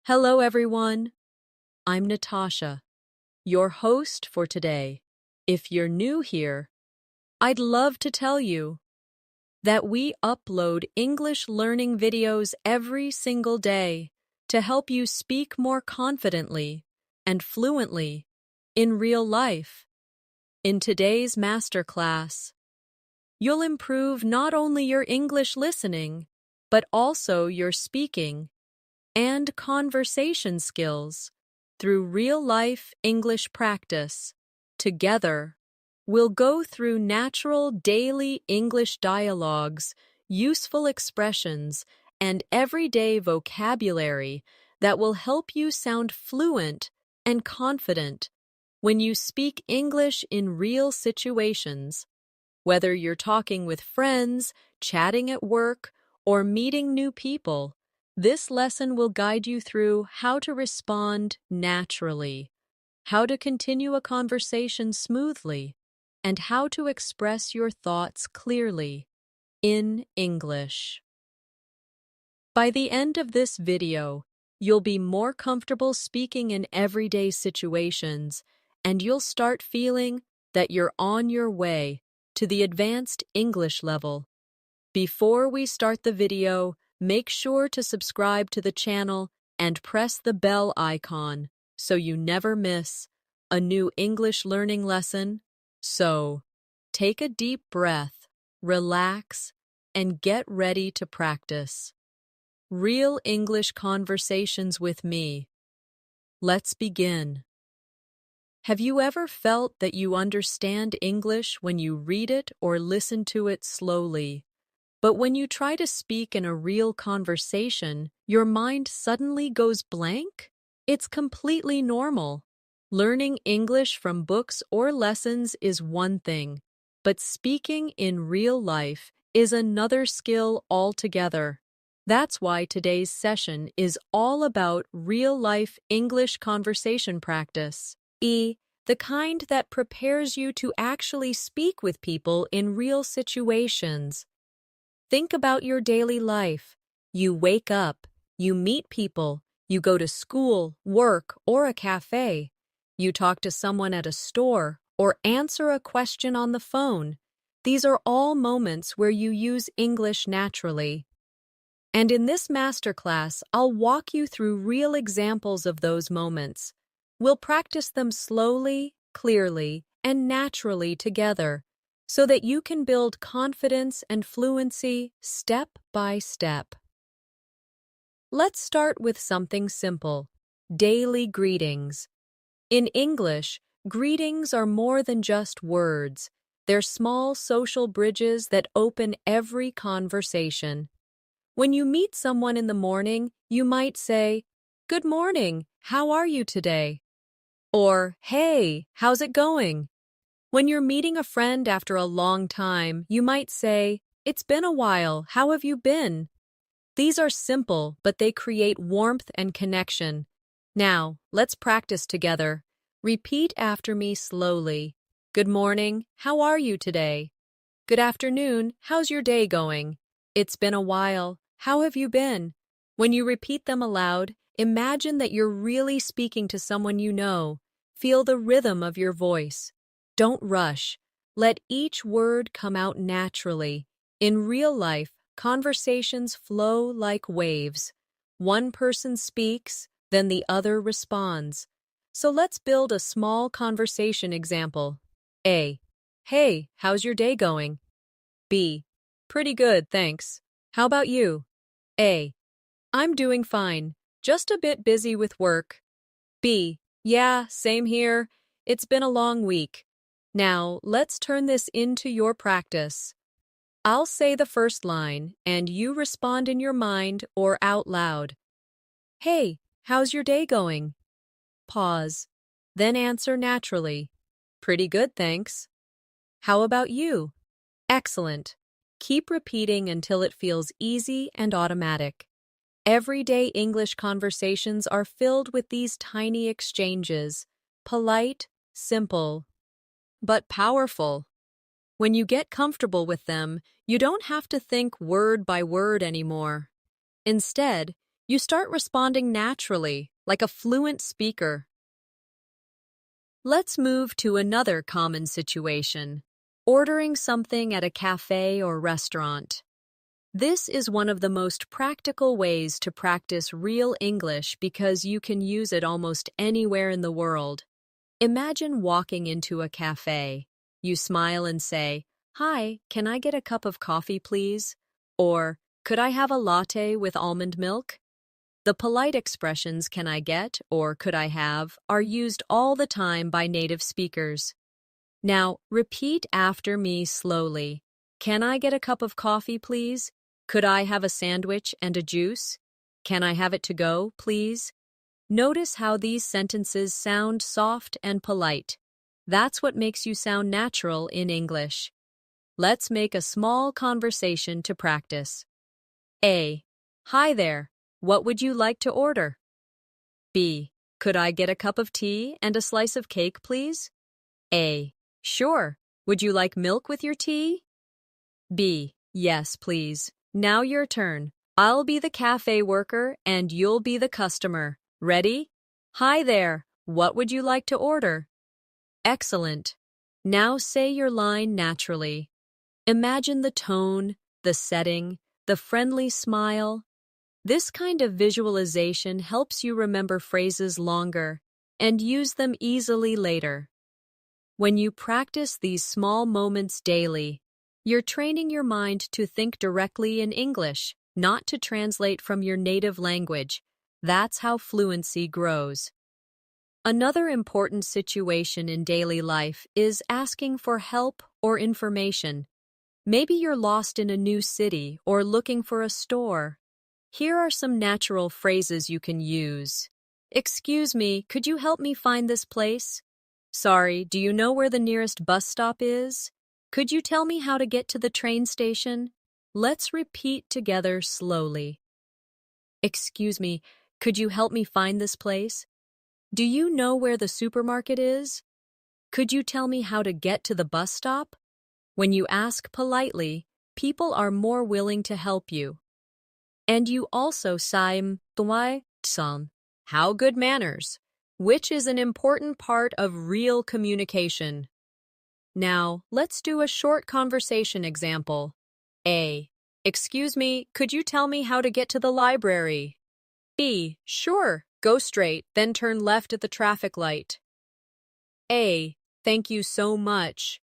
Hello, everyone. I'm Natasha, your host for today. If you're new here, I'd love to tell you that we upload English learning videos every single day to help you speak more confidently and fluently in real life. In today's masterclass, you'll improve not only your English listening, but also your speaking and conversation skills through real-life English practice. Together, we'll go through natural daily English dialogues, useful expressions, and everyday vocabulary that will help you sound fluent and confident when you speak English in real situations. Whether you're talking with friends, chatting at work, or meeting new people, this lesson will guide you through how to respond naturally, how to continue a conversation smoothly, and how to express your thoughts clearly in English. By the end of this video, you'll be more comfortable speaking in everyday situations, and you'll start feeling that you're on your way to the advanced English level. Before we start the video, make sure to subscribe to the channel and press the bell icon so you never miss a new English learning lesson. So, take a deep breath, relax, and get ready to practice. Real English conversations with me. Let's begin. Have you ever felt that you understand English when you read it or listen to it slowly? But when you try to speak in a real conversation, your mind suddenly goes blank? It's completely normal. Learning English from books or lessons is one thing, but speaking in real life is another skill altogether. That's why today's session is all about real-life English conversation practice. The kind that prepares you to actually speak with people in real situations. Think about your daily life. You wake up, you meet people, you go to school, work, or a cafe. You talk to someone at a store or answer a question on the phone. These are all moments where you use English naturally. And in this masterclass, I'll walk you through real examples of those moments. We'll practice them slowly, clearly, and naturally together, so that you can build confidence and fluency step by step. Let's start with something simple: daily greetings. In English, greetings are more than just words. They're small social bridges that open every conversation. When you meet someone in the morning, you might say, "Good morning, how are you today?" Or, "Hey, how's it going?" When you're meeting a friend after a long time, you might say, "It's been a while, how have you been?" These are simple, but they create warmth and connection. Now, let's practice together. Repeat after me slowly. Good morning, how are you today? Good afternoon, how's your day going? It's been a while, how have you been? When you repeat them aloud, imagine that you're really speaking to someone you know. Feel the rhythm of your voice. Don't rush. Let each word come out naturally. In real life, conversations flow like waves. One person speaks, then the other responds. So let's build a small conversation example. A. Hey, how's your day going? B. Pretty good, thanks. How about you? A. I'm doing fine, just a bit busy with work. B. Yeah, same here. It's been a long week. Now, let's turn this into your practice. I'll say the first line, and you respond in your mind or out loud. Hey, how's your day going? Pause. Then answer naturally. Pretty good, thanks. How about you? Excellent. Keep repeating until it feels easy and automatic. Everyday English conversations are filled with these tiny exchanges, polite, simple, but powerful. When you get comfortable with them, you don't have to think word by word anymore. Instead, You start responding naturally, like a fluent speaker. Let's move to another common situation: ordering something at a cafe or restaurant. This is one of the most practical ways to practice real English because you can use it almost anywhere in the world. Imagine walking into a cafe. You smile and say, "Hi, can I get a cup of coffee, please?" Or, "Could I have a latte with almond milk?" The polite expressions "can I get" or "could I have" are used all the time by native speakers. Now, repeat after me slowly. Can I get a cup of coffee, please? Could I have a sandwich and a juice? Can I have it to go, please? Notice how these sentences sound soft and polite. That's what makes you sound natural in English. Let's make a small conversation to practice. A. Hi there. What would you like to order? B. Could I get a cup of tea and a slice of cake, please? A. Sure. Would you like milk with your tea? B. Yes, please. Now your turn. I'll be the cafe worker and you'll be the customer. Ready? Hi there. What would you like to order? Excellent. Now say your line naturally. Imagine the tone, the setting, the friendly smile. This kind of visualization helps you remember phrases longer and use them easily later. When you practice these small moments daily, you're training your mind to think directly in English, not to translate from your native language. That's how fluency grows. Another important situation in daily life is asking for help or information. Maybe you're lost in a new city or looking for a store. Here are some natural phrases you can use. Excuse me, could you help me find this place? Sorry, do you know where the nearest bus stop is? Could you tell me how to get to the train station? Let's repeat together slowly. Excuse me, could you help me find this place? Do you know where the supermarket is? Could you tell me how to get to the bus stop? When you ask politely, people are more willing to help you. And you also saim son, how good manners, which is an important part of real communication. Now, let's do a short conversation example. A. Excuse me, could you tell me how to get to the library? B. Sure, go straight, then turn left at the traffic light. A. Thank you so much.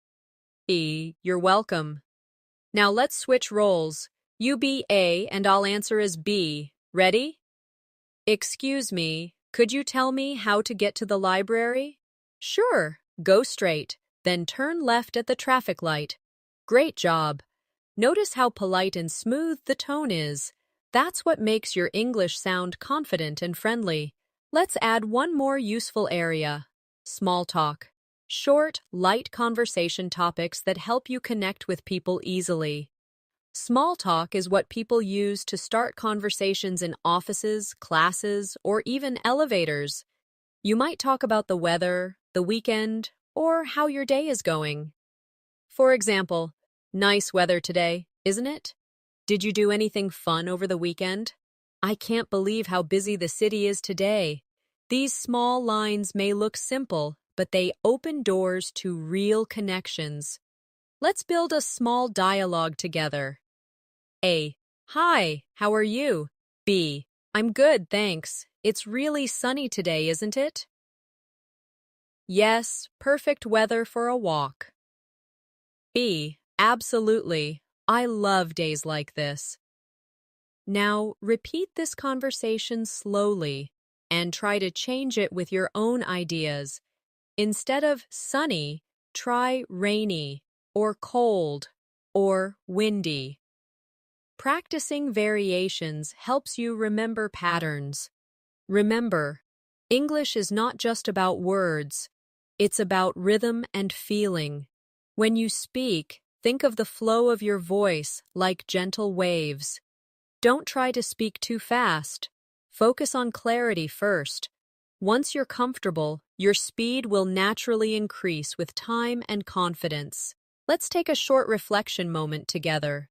B. You're welcome. Now let's switch roles. You be A and I'll answer as B. Ready? Excuse me, could you tell me how to get to the library? Sure, go straight, then turn left at the traffic light. Great job. Notice how polite and smooth the tone is. That's what makes your English sound confident and friendly. Let's add one more useful area: small talk. Short, light conversation topics that help you connect with people easily. Small talk is what people use to start conversations in offices, classes, or even elevators. You might talk about the weather, the weekend, or how your day is going. For example, nice weather today, isn't it? Did you do anything fun over the weekend? I can't believe how busy the city is today. These small lines may look simple, but they open doors to real connections. Let's build a small dialogue together. A. Hi, how are you? B. I'm good, thanks. It's really sunny today, isn't it? Yes, perfect weather for a walk. B. Absolutely. I love days like this. Now, repeat this conversation slowly and try to change it with your own ideas. Instead of sunny, try rainy, or cold, or windy. Practicing variations helps you remember patterns. Remember, English is not just about words. It's about rhythm and feeling. When you speak, think of the flow of your voice like gentle waves. Don't try to speak too fast. Focus on clarity first. Once you're comfortable, your speed will naturally increase with time and confidence. Let's take a short reflection moment together.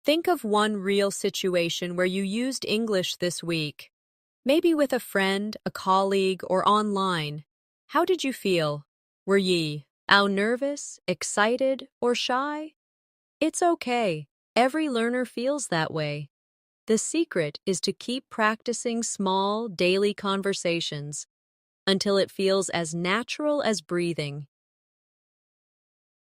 Think of one real situation where you used English this week. Maybe with a friend, a colleague, or online. How did you feel? Were ye nervous, excited, or shy? It's okay. Every learner feels that way. The secret is to keep practicing small, daily conversations until it feels as natural as breathing.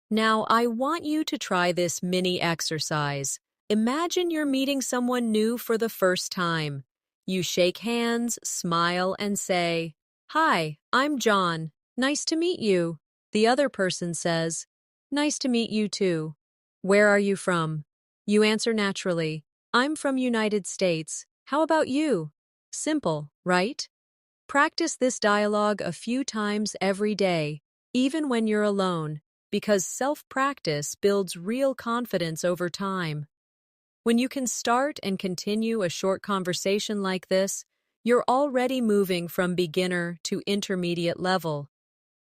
Now, I want you to try this mini exercise. Imagine you're meeting someone new for the first time. You shake hands, smile, and say, "Hi, I'm John. Nice to meet you." The other person says, "Nice to meet you too." "Where are you from?" You answer naturally, "I'm from United States. How about you?" Simple, right? Practice this dialogue a few times every day, even when you're alone, because self-practice builds real confidence over time. When you can start and continue a short conversation like this, you're already moving from beginner to intermediate level.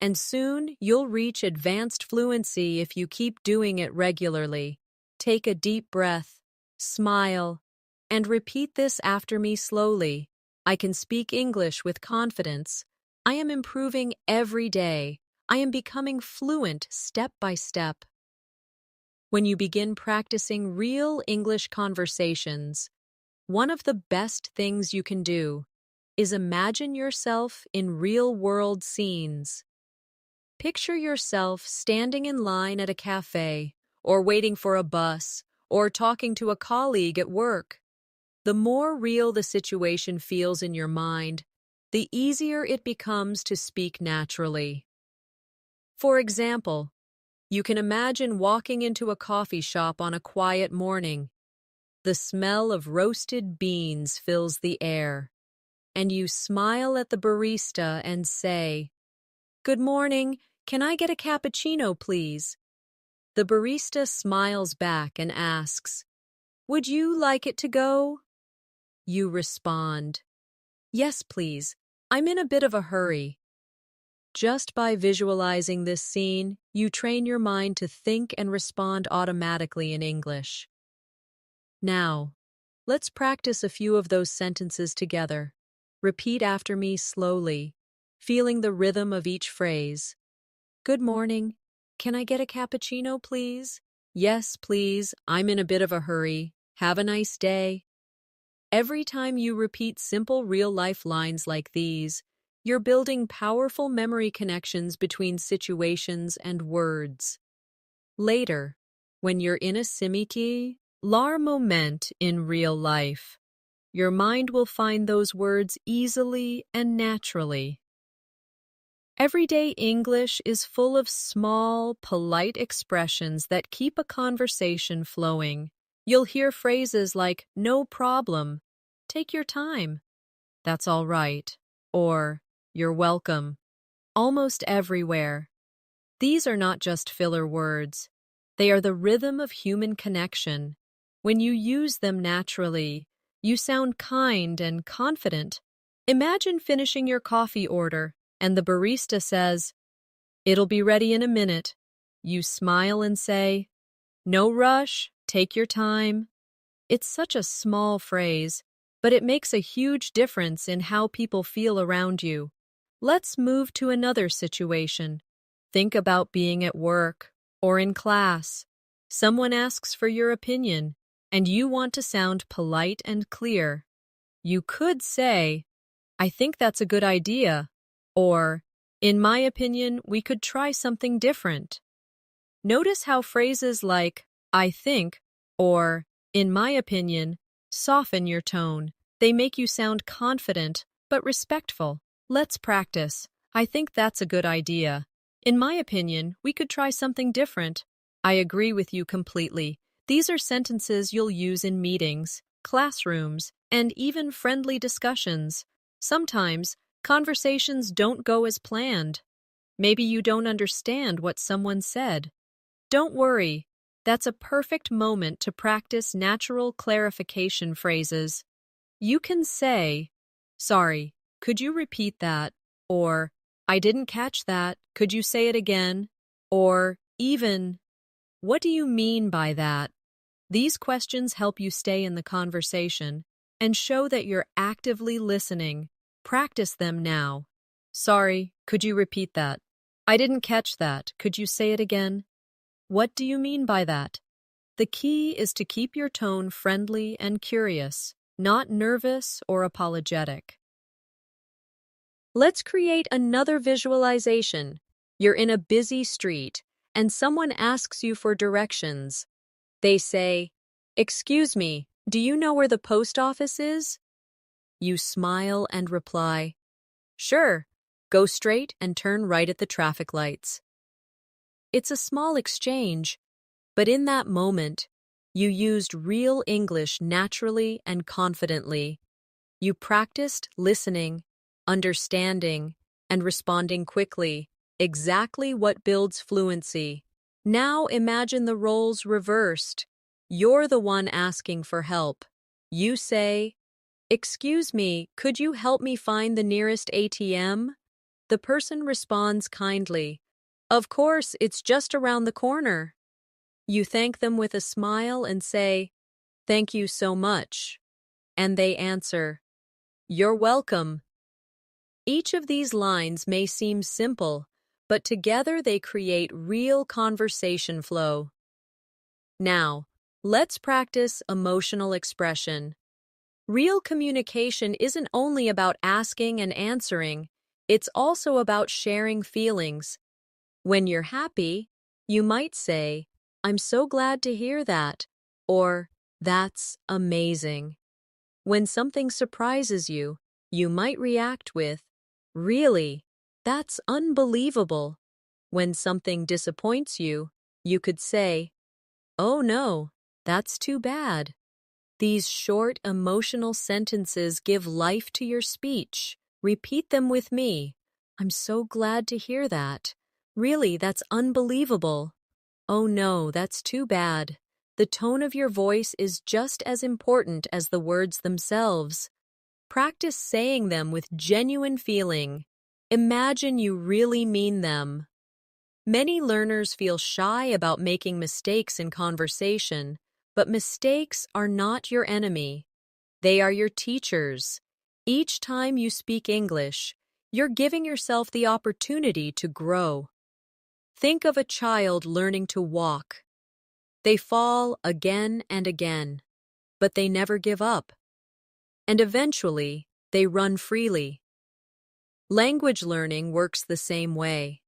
And soon, you'll reach advanced fluency if you keep doing it regularly. Take a deep breath, smile, and repeat this after me slowly. I can speak English with confidence. I am improving every day. I am becoming fluent step by step. When you begin practicing real English conversations, one of the best things you can do is imagine yourself in real-world scenes. Picture yourself standing in line at a cafe, or waiting for a bus, or talking to a colleague at work. The more real the situation feels in your mind, the easier it becomes to speak naturally. For example, you can imagine walking into a coffee shop on a quiet morning. The smell of roasted beans fills the air, and you smile at the barista and say, "Good morning, can I get a cappuccino, please?" The barista smiles back and asks, "Would you like it to go?" You respond, "Yes, please. I'm in a bit of a hurry." Just by visualizing this scene, you train your mind to think and respond automatically in English. Now, let's practice a few of those sentences together. Repeat after me slowly, feeling the rhythm of each phrase. "Good morning. Can I get a cappuccino, please?" "Yes, please. I'm in a bit of a hurry. Have a nice day." Every time you repeat simple real-life lines like these, you're building powerful memory connections between situations and words. Later, when you're in a similar moment in real life, your mind will find those words easily and naturally. Everyday English is full of small, polite expressions that keep a conversation flowing. You'll hear phrases like, "No problem," "Take your time," "That's all right," or "You're welcome," almost everywhere. These are not just filler words. They are the rhythm of human connection. When you use them naturally, you sound kind and confident. Imagine finishing your coffee order, and the barista says, "It'll be ready in a minute." You smile and say, "No rush, take your time." It's such a small phrase, but it makes a huge difference in how people feel around you. Let's move to another situation. Think about being at work or in class. Someone asks for your opinion, and you want to sound polite and clear. You could say, "I think that's a good idea," or, "In my opinion, we could try something different." Notice how phrases like, "I think," or, "In my opinion," soften your tone. They make you sound confident, but respectful. Let's practice. "I think that's a good idea." "In my opinion, we could try something different." "I agree with you completely." These are sentences you'll use in meetings, classrooms, and even friendly discussions. Sometimes, conversations don't go as planned. Maybe you don't understand what someone said. Don't worry. That's a perfect moment to practice natural clarification phrases. You can say, "Sorry, could you repeat that?" Or, "I didn't catch that. Could you say it again?" Or, even, "What do you mean by that?" These questions help you stay in the conversation. and show that you're actively listening. Practice them now. Sorry, could you repeat that? I didn't catch that. Could you say it again? What do you mean by that? The key is to keep your tone friendly and curious, not nervous or apologetic. Let's create another visualization. You're in a busy street, and someone asks you for directions. They say, "Excuse me, do you know where the post office is?" You smile and reply, "Sure, go straight and turn right at the traffic lights." It's a small exchange, but in that moment, you used real English naturally and confidently. You practiced listening, understanding, and responding quickly, exactly what builds fluency. Now imagine the roles reversed. You're the one asking for help. You say, "Excuse me, could you help me find the nearest ATM?" The person responds kindly, "Of course, it's just around the corner." You thank them with a smile and say, "Thank you so much." And they answer, "You're welcome." Each of these lines may seem simple, but together they create real conversation flow. Now, let's practice emotional expression. Real communication isn't only about asking and answering, it's also about sharing feelings. When you're happy, you might say, "I'm so glad to hear that," or "That's amazing." When something surprises you, you might react with, "Really? That's unbelievable." When something disappoints you, you could say, "Oh no, that's too bad." These short, emotional sentences give life to your speech. Repeat them with me. "I'm so glad to hear that." "Really, that's unbelievable." "Oh no, that's too bad." The tone of your voice is just as important as the words themselves. Practice saying them with genuine feeling. Imagine you really mean them. Many learners feel shy about making mistakes in conversation, but mistakes are not your enemy. They are your teachers. Each time you speak English, you're giving yourself the opportunity to grow. Think of a child learning to walk. They fall again and again, but they never give up. And eventually, they run freely. Language learning works the same way.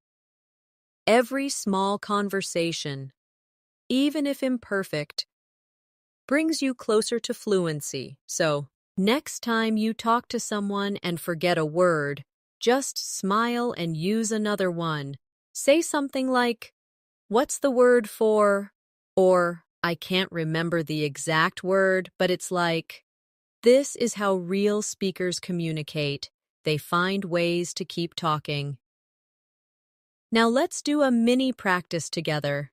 Every small conversation, even if imperfect, brings you closer to fluency. So, next time you talk to someone and forget a word, just smile and use another one. Say something like, "What's the word for?" Or, "I can't remember the exact word, but it's like." This is how real speakers communicate. They find ways to keep talking. Now let's do a mini practice together.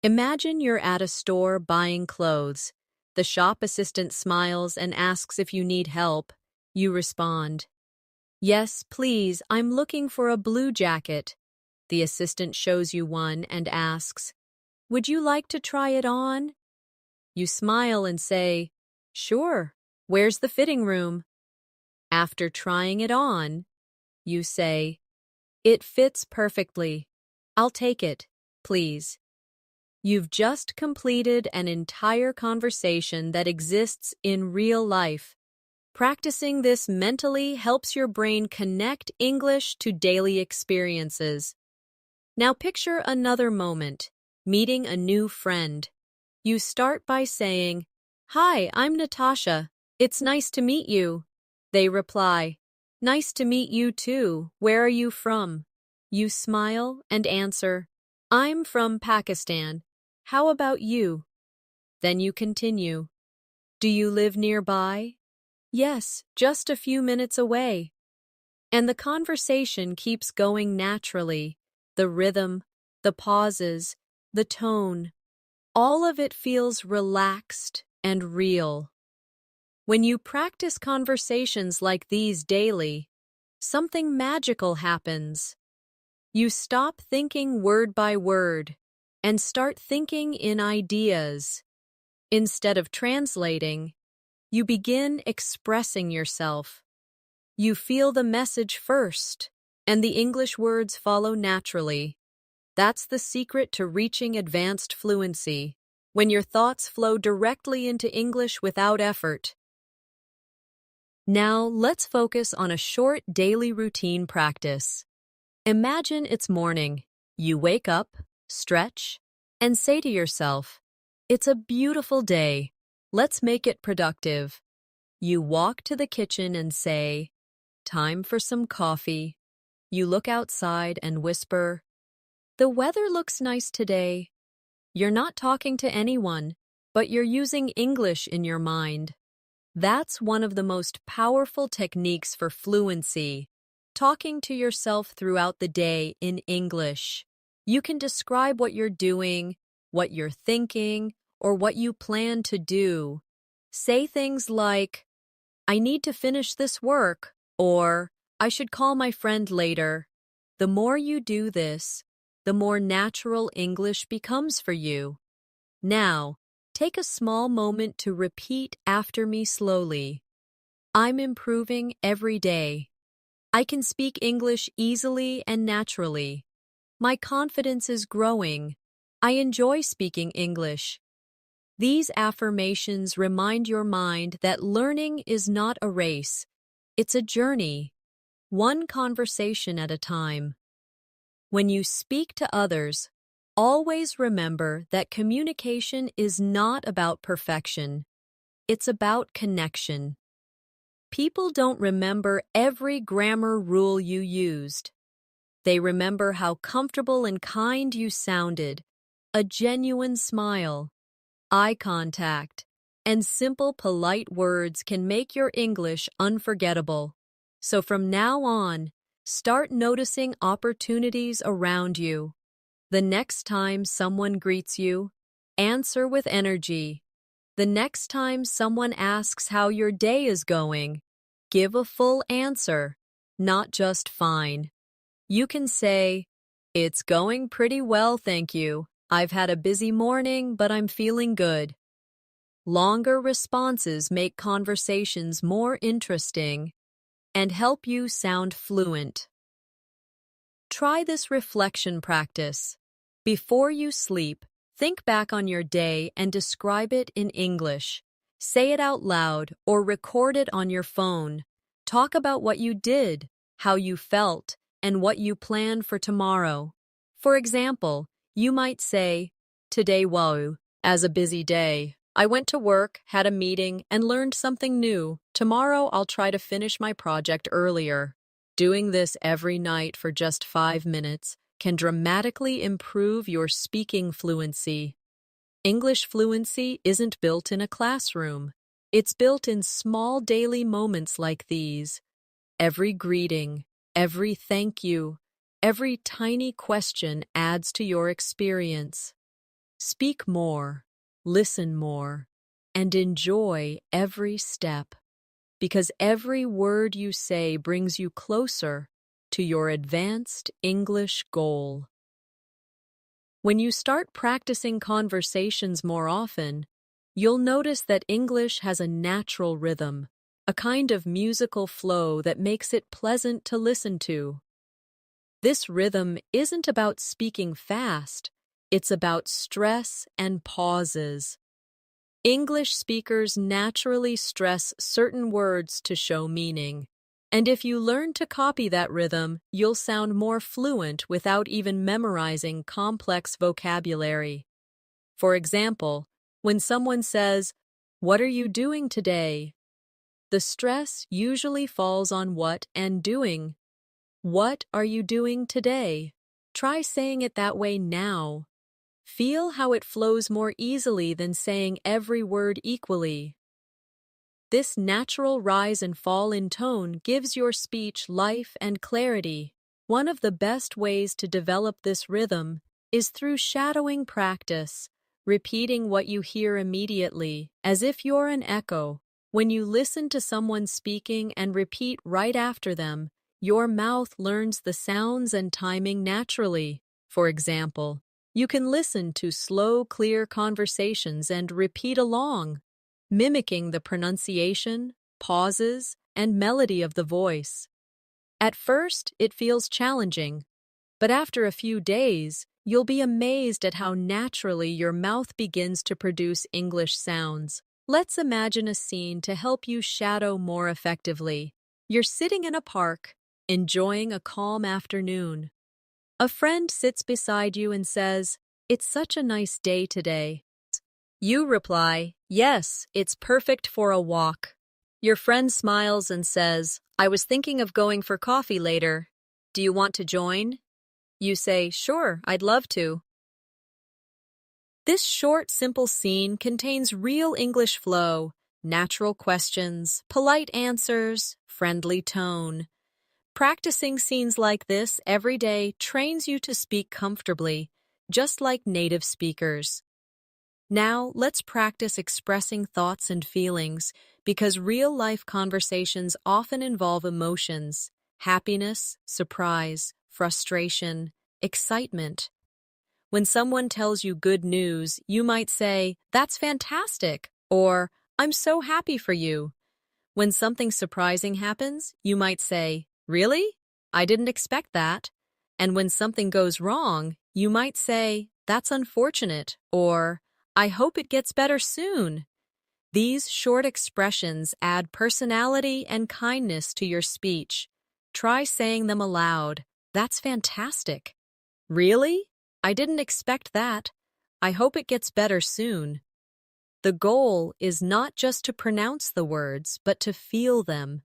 Imagine you're at a store buying clothes. The shop assistant smiles and asks if you need help. You respond, "Yes, please, I'm looking for a blue jacket." The assistant shows you one and asks, "Would you like to try it on?" You smile and say, "Sure. Where's the fitting room?" After trying it on, you say, "It fits perfectly. I'll take it, please." You've just completed an entire conversation that exists in real life. Practicing this mentally helps your brain connect English to daily experiences. Now picture another moment, meeting a new friend. You start by saying, "Hi, I'm Natasha. It's nice to meet you." They reply, "Nice to meet you too. Where are you from?" You smile and answer, "I'm from Pakistan. How about you?" Then you continue, "Do you live nearby?" "Yes, just a few minutes away." And the conversation keeps going naturally. The rhythm, the pauses, the tone, all of it feels relaxed and real. When you practice conversations like these daily, something magical happens. You stop thinking word by word and start thinking in ideas. Instead of translating, You begin expressing yourself. You feel the message first, and the English words follow naturally. That's the secret to reaching advanced fluency, when your thoughts flow directly into English without effort. Now, let's focus on a short daily routine practice. Imagine it's morning. You wake up, stretch, and say to yourself, "It's a beautiful day. Let's make it productive." You walk to the kitchen and say, "Time for some coffee." You look outside and whisper, "The weather looks nice today." You're not talking to anyone, but you're using English in your mind. That's one of the most powerful techniques for fluency, talking to yourself throughout the day in English. You can describe what you're doing, what you're thinking, or what you plan to do. Say things like, "I need to finish this work," or "I should call my friend later." The more you do this, the more natural English becomes for you. Now, take a small moment to repeat after me slowly. I'm improving every day. I can speak English easily and naturally. My confidence is growing. I enjoy speaking English. These affirmations remind your mind that learning is not a race. It's a journey, one conversation at a time. When you speak to others, always remember that communication is not about perfection. It's about connection. People don't remember every grammar rule you used. They remember how comfortable and kind you sounded, a genuine smile, eye contact, and simple, polite words can make your English unforgettable. So from now on, start noticing opportunities around you. The next time someone greets you, answer with energy. The next time someone asks how your day is going, give a full answer, not just fine. You can say, "It's going pretty well, thank you. I've had a busy morning, but I'm feeling good." Longer responses make conversations more interesting and help you sound fluent. Try this reflection practice. Before you sleep, think back on your day and describe it in English. Say it out loud or record it on your phone. Talk about what you did, how you felt, and what you plan for tomorrow. For example, you might say, "Today as a busy day. I went to work, had a meeting, and learned something new. Tomorrow I'll try to finish my project earlier." Doing this every night for just 5 minutes can dramatically improve your speaking fluency. English fluency isn't built in a classroom. It's built in small daily moments like these. Every greeting, every thank you, every tiny question adds to your experience. Speak more, listen more, and enjoy every step, because every word you say brings you closer to your advanced English goal. When you start practicing conversations more often, you'll notice that English has a natural rhythm, a kind of musical flow that makes it pleasant to listen to. This rhythm isn't about speaking fast, it's about stress and pauses. English speakers naturally stress certain words to show meaning, and if you learn to copy that rhythm, you'll sound more fluent without even memorizing complex vocabulary. For example, when someone says, "What are you doing today?" the stress usually falls on what and doing. What are you doing today? Try saying it that way now. Feel how it flows more easily than saying every word equally. This natural rise and fall in tone gives your speech life and clarity. One of the best ways to develop this rhythm is through shadowing practice, repeating what you hear immediately, as if you're an echo. When you listen to someone speaking and repeat right after them, your mouth learns the sounds and timing naturally. For example, you can listen to slow, clear conversations and repeat along. mimicking the pronunciation, pauses, and melody of the voice. At first, it feels challenging, but after a few days, you'll be amazed at how naturally your mouth begins to produce English sounds. Let's imagine a scene to help you shadow more effectively. You're sitting in a park, enjoying a calm afternoon. A friend sits beside you and says, "It's such a nice day today." You reply, "Yes, it's perfect for a walk." Your friend smiles and says, "I was thinking of going for coffee later. Do you want to join?" You say, "Sure, I'd love to." This short, simple scene contains real English flow, natural questions, polite answers, friendly tone. Practicing scenes like this every day trains you to speak comfortably, just like native speakers. Now, let's practice expressing thoughts and feelings because real-life conversations often involve emotions, happiness, surprise, frustration, excitement. When someone tells you good news, you might say, "That's fantastic," or "I'm so happy for you." When something surprising happens, you might say, "Really? I didn't expect that." And when something goes wrong, you might say, "That's unfortunate," or "I hope it gets better soon." These short expressions add personality and kindness to your speech. Try saying them aloud. "That's fantastic." "Really? I didn't expect that. I hope it gets better soon." The goal is not just to pronounce the words, but to feel them.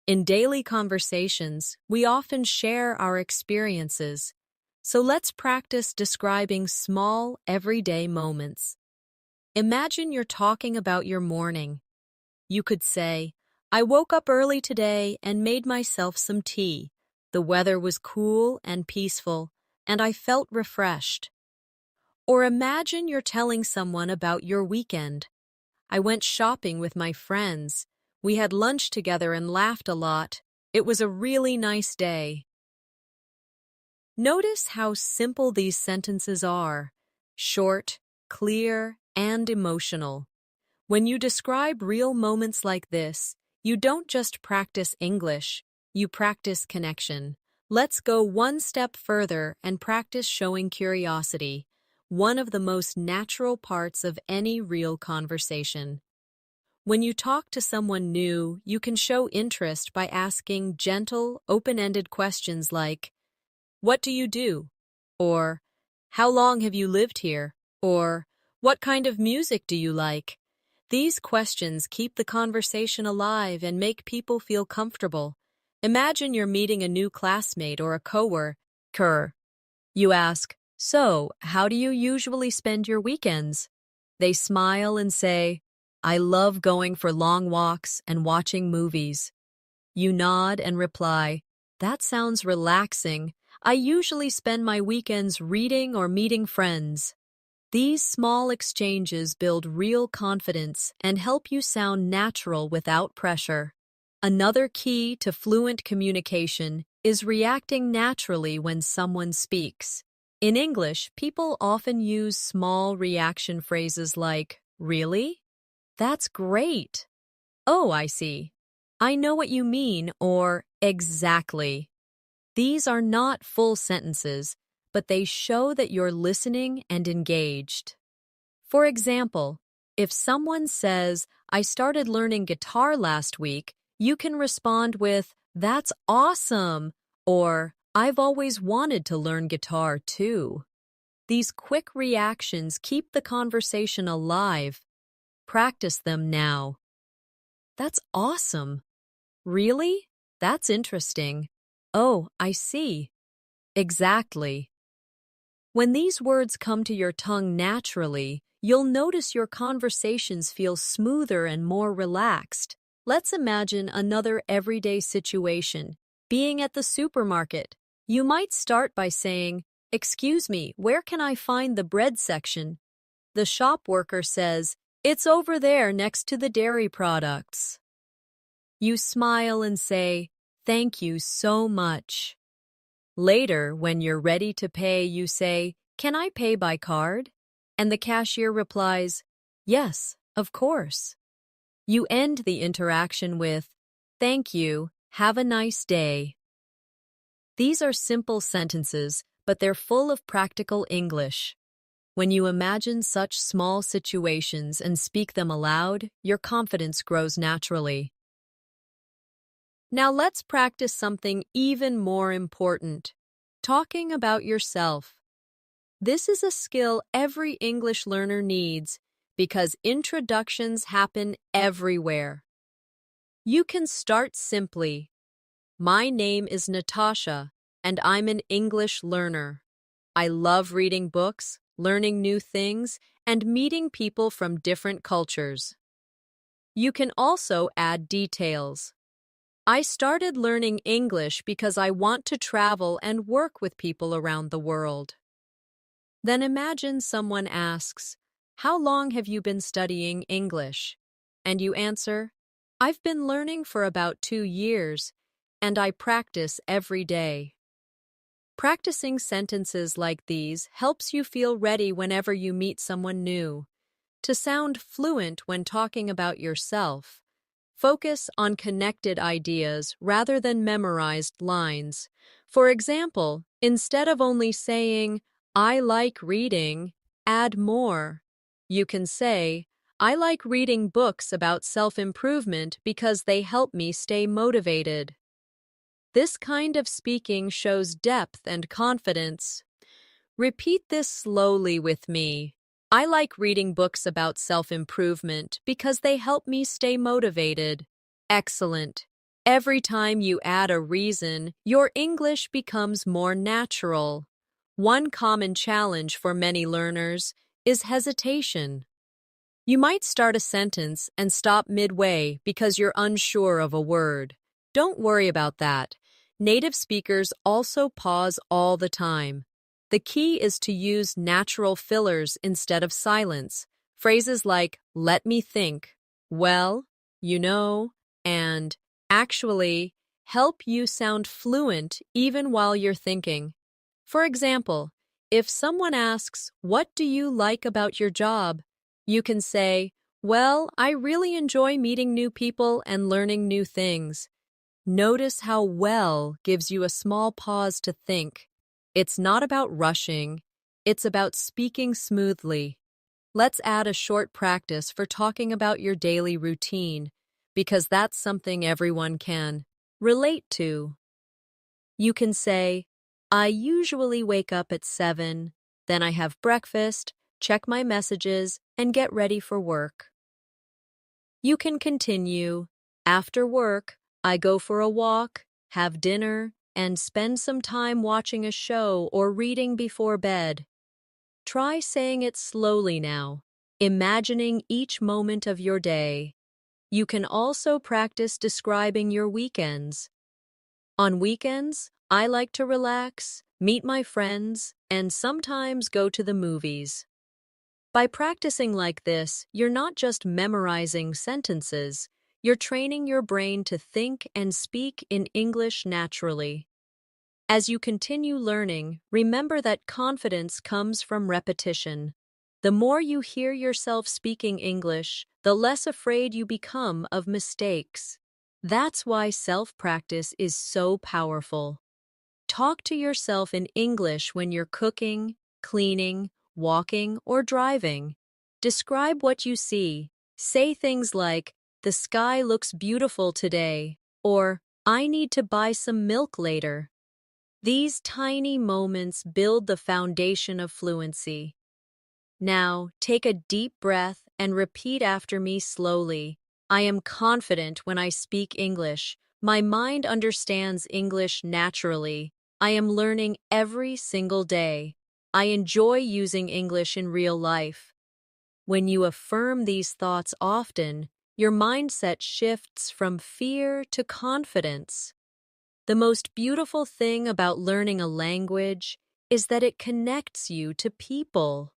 In daily conversations, we often share our experiences. So let's practice describing small, everyday moments. Imagine you're talking about your morning. You could say, "I woke up early today and made myself some tea. The weather was cool and peaceful, and I felt refreshed." Or imagine you're telling someone about your weekend. "I went shopping with my friends. We had lunch together and laughed a lot. It was a really nice day." Notice how simple these sentences are: short, clear, and emotional. When you describe real moments like this, you don't just practice English, you practice connection. Let's go one step further and practice showing curiosity, one of the most natural parts of any real conversation. When you talk to someone new, you can show interest by asking gentle, open-ended questions like, "What do you do?" Or, "How long have you lived here?" Or, "What kind of music do you like?" These questions keep the conversation alive and make people feel comfortable. Imagine you're meeting a new classmate or a coworker. You ask, "So, how do you usually spend your weekends?" They smile and say, "I love going for long walks and watching movies." You nod and reply, "That sounds relaxing. I usually spend my weekends reading or meeting friends." These small exchanges build real confidence and help you sound natural without pressure. Another key to fluent communication is reacting naturally when someone speaks. In English, people often use small reaction phrases like, "Really? That's great. Oh, I see. I know what you mean," or "Exactly." These are not full sentences, but they show that you're listening and engaged. For example, if someone says, "I started learning guitar last week," you can respond with, "That's awesome," or "I've always wanted to learn guitar too." These quick reactions keep the conversation alive. Practice them now. "That's awesome." "Really? That's interesting." "Oh, I see." "Exactly." When these words come to your tongue naturally, you'll notice your conversations feel smoother and more relaxed. Let's imagine another everyday situation. Being at the supermarket, you might start by saying, "Excuse me, where can I find the bread section?" The shop worker says, "It's over there next to the dairy products." You smile and say, "Thank you so much." Later, when you're ready to pay, you say, "Can I pay by card?" And the cashier replies, "Yes, of course." You end the interaction with, "Thank you, have a nice day." These are simple sentences, but they're full of practical English. When you imagine such small situations and speak them aloud, your confidence grows naturally. Now let's practice something even more important, talking about yourself. This is a skill every English learner needs because introductions happen everywhere. You can start simply. My name is Natasha, and I'm an English learner. I love reading books, learning new things, and meeting people from different cultures. You can also add details. I started learning English because I want to travel and work with people around the world. Then imagine someone asks, "How long have you been studying English?" And you answer, "I've been learning for about 2 years, and I practice every day." Practicing sentences like these helps you feel ready whenever you meet someone new. To sound fluent when talking about yourself, focus on connected ideas rather than memorized lines. For example, instead of only saying, "I like reading," add more. You can say, "I like reading books about self-improvement because they help me stay motivated." This kind of speaking shows depth and confidence. Repeat this slowly with me. I like reading books about self-improvement because they help me stay motivated. Excellent. Every time you add a reason, your English becomes more natural. One common challenge for many learners is hesitation. You might start a sentence and stop midway because you're unsure of a word. Don't worry about that. Native speakers also pause all the time. The key is to use natural fillers instead of silence. Phrases like, "let me think," "well," "you know," and "actually" help you sound fluent even while you're thinking. For example, if someone asks, "What do you like about your job?" you can say, "Well, I really enjoy meeting new people and learning new things." Notice how "well" gives you a small pause to think. It's not about rushing, it's about speaking smoothly. Let's add a short practice for talking about your daily routine, because that's something everyone can relate to. You can say, "I usually wake up at 7, then I have breakfast, check my messages, and get ready for work." You can continue, "After work, I go for a walk, have dinner, and spend some time watching a show or reading before bed." Try saying it slowly now, imagining each moment of your day. You can also practice describing your weekends. On weekends, I like to relax, meet my friends, and sometimes go to the movies. By practicing like this, you're not just memorizing sentences, you're training your brain to think and speak in English naturally. As you continue learning, remember that confidence comes from repetition. The more you hear yourself speaking English, the less afraid you become of mistakes. That's why self-practice is so powerful. Talk to yourself in English when you're cooking, cleaning, walking, or driving. Describe what you see. Say things like, "The sky looks beautiful today," or "I need to buy some milk later." These tiny moments build the foundation of fluency. Now, take a deep breath and repeat after me slowly. I am confident when I speak English. My mind understands English naturally. I am learning every single day. I enjoy using English in real life. When you affirm these thoughts often, your mindset shifts from fear to confidence. The most beautiful thing about learning a language is that it connects you to people.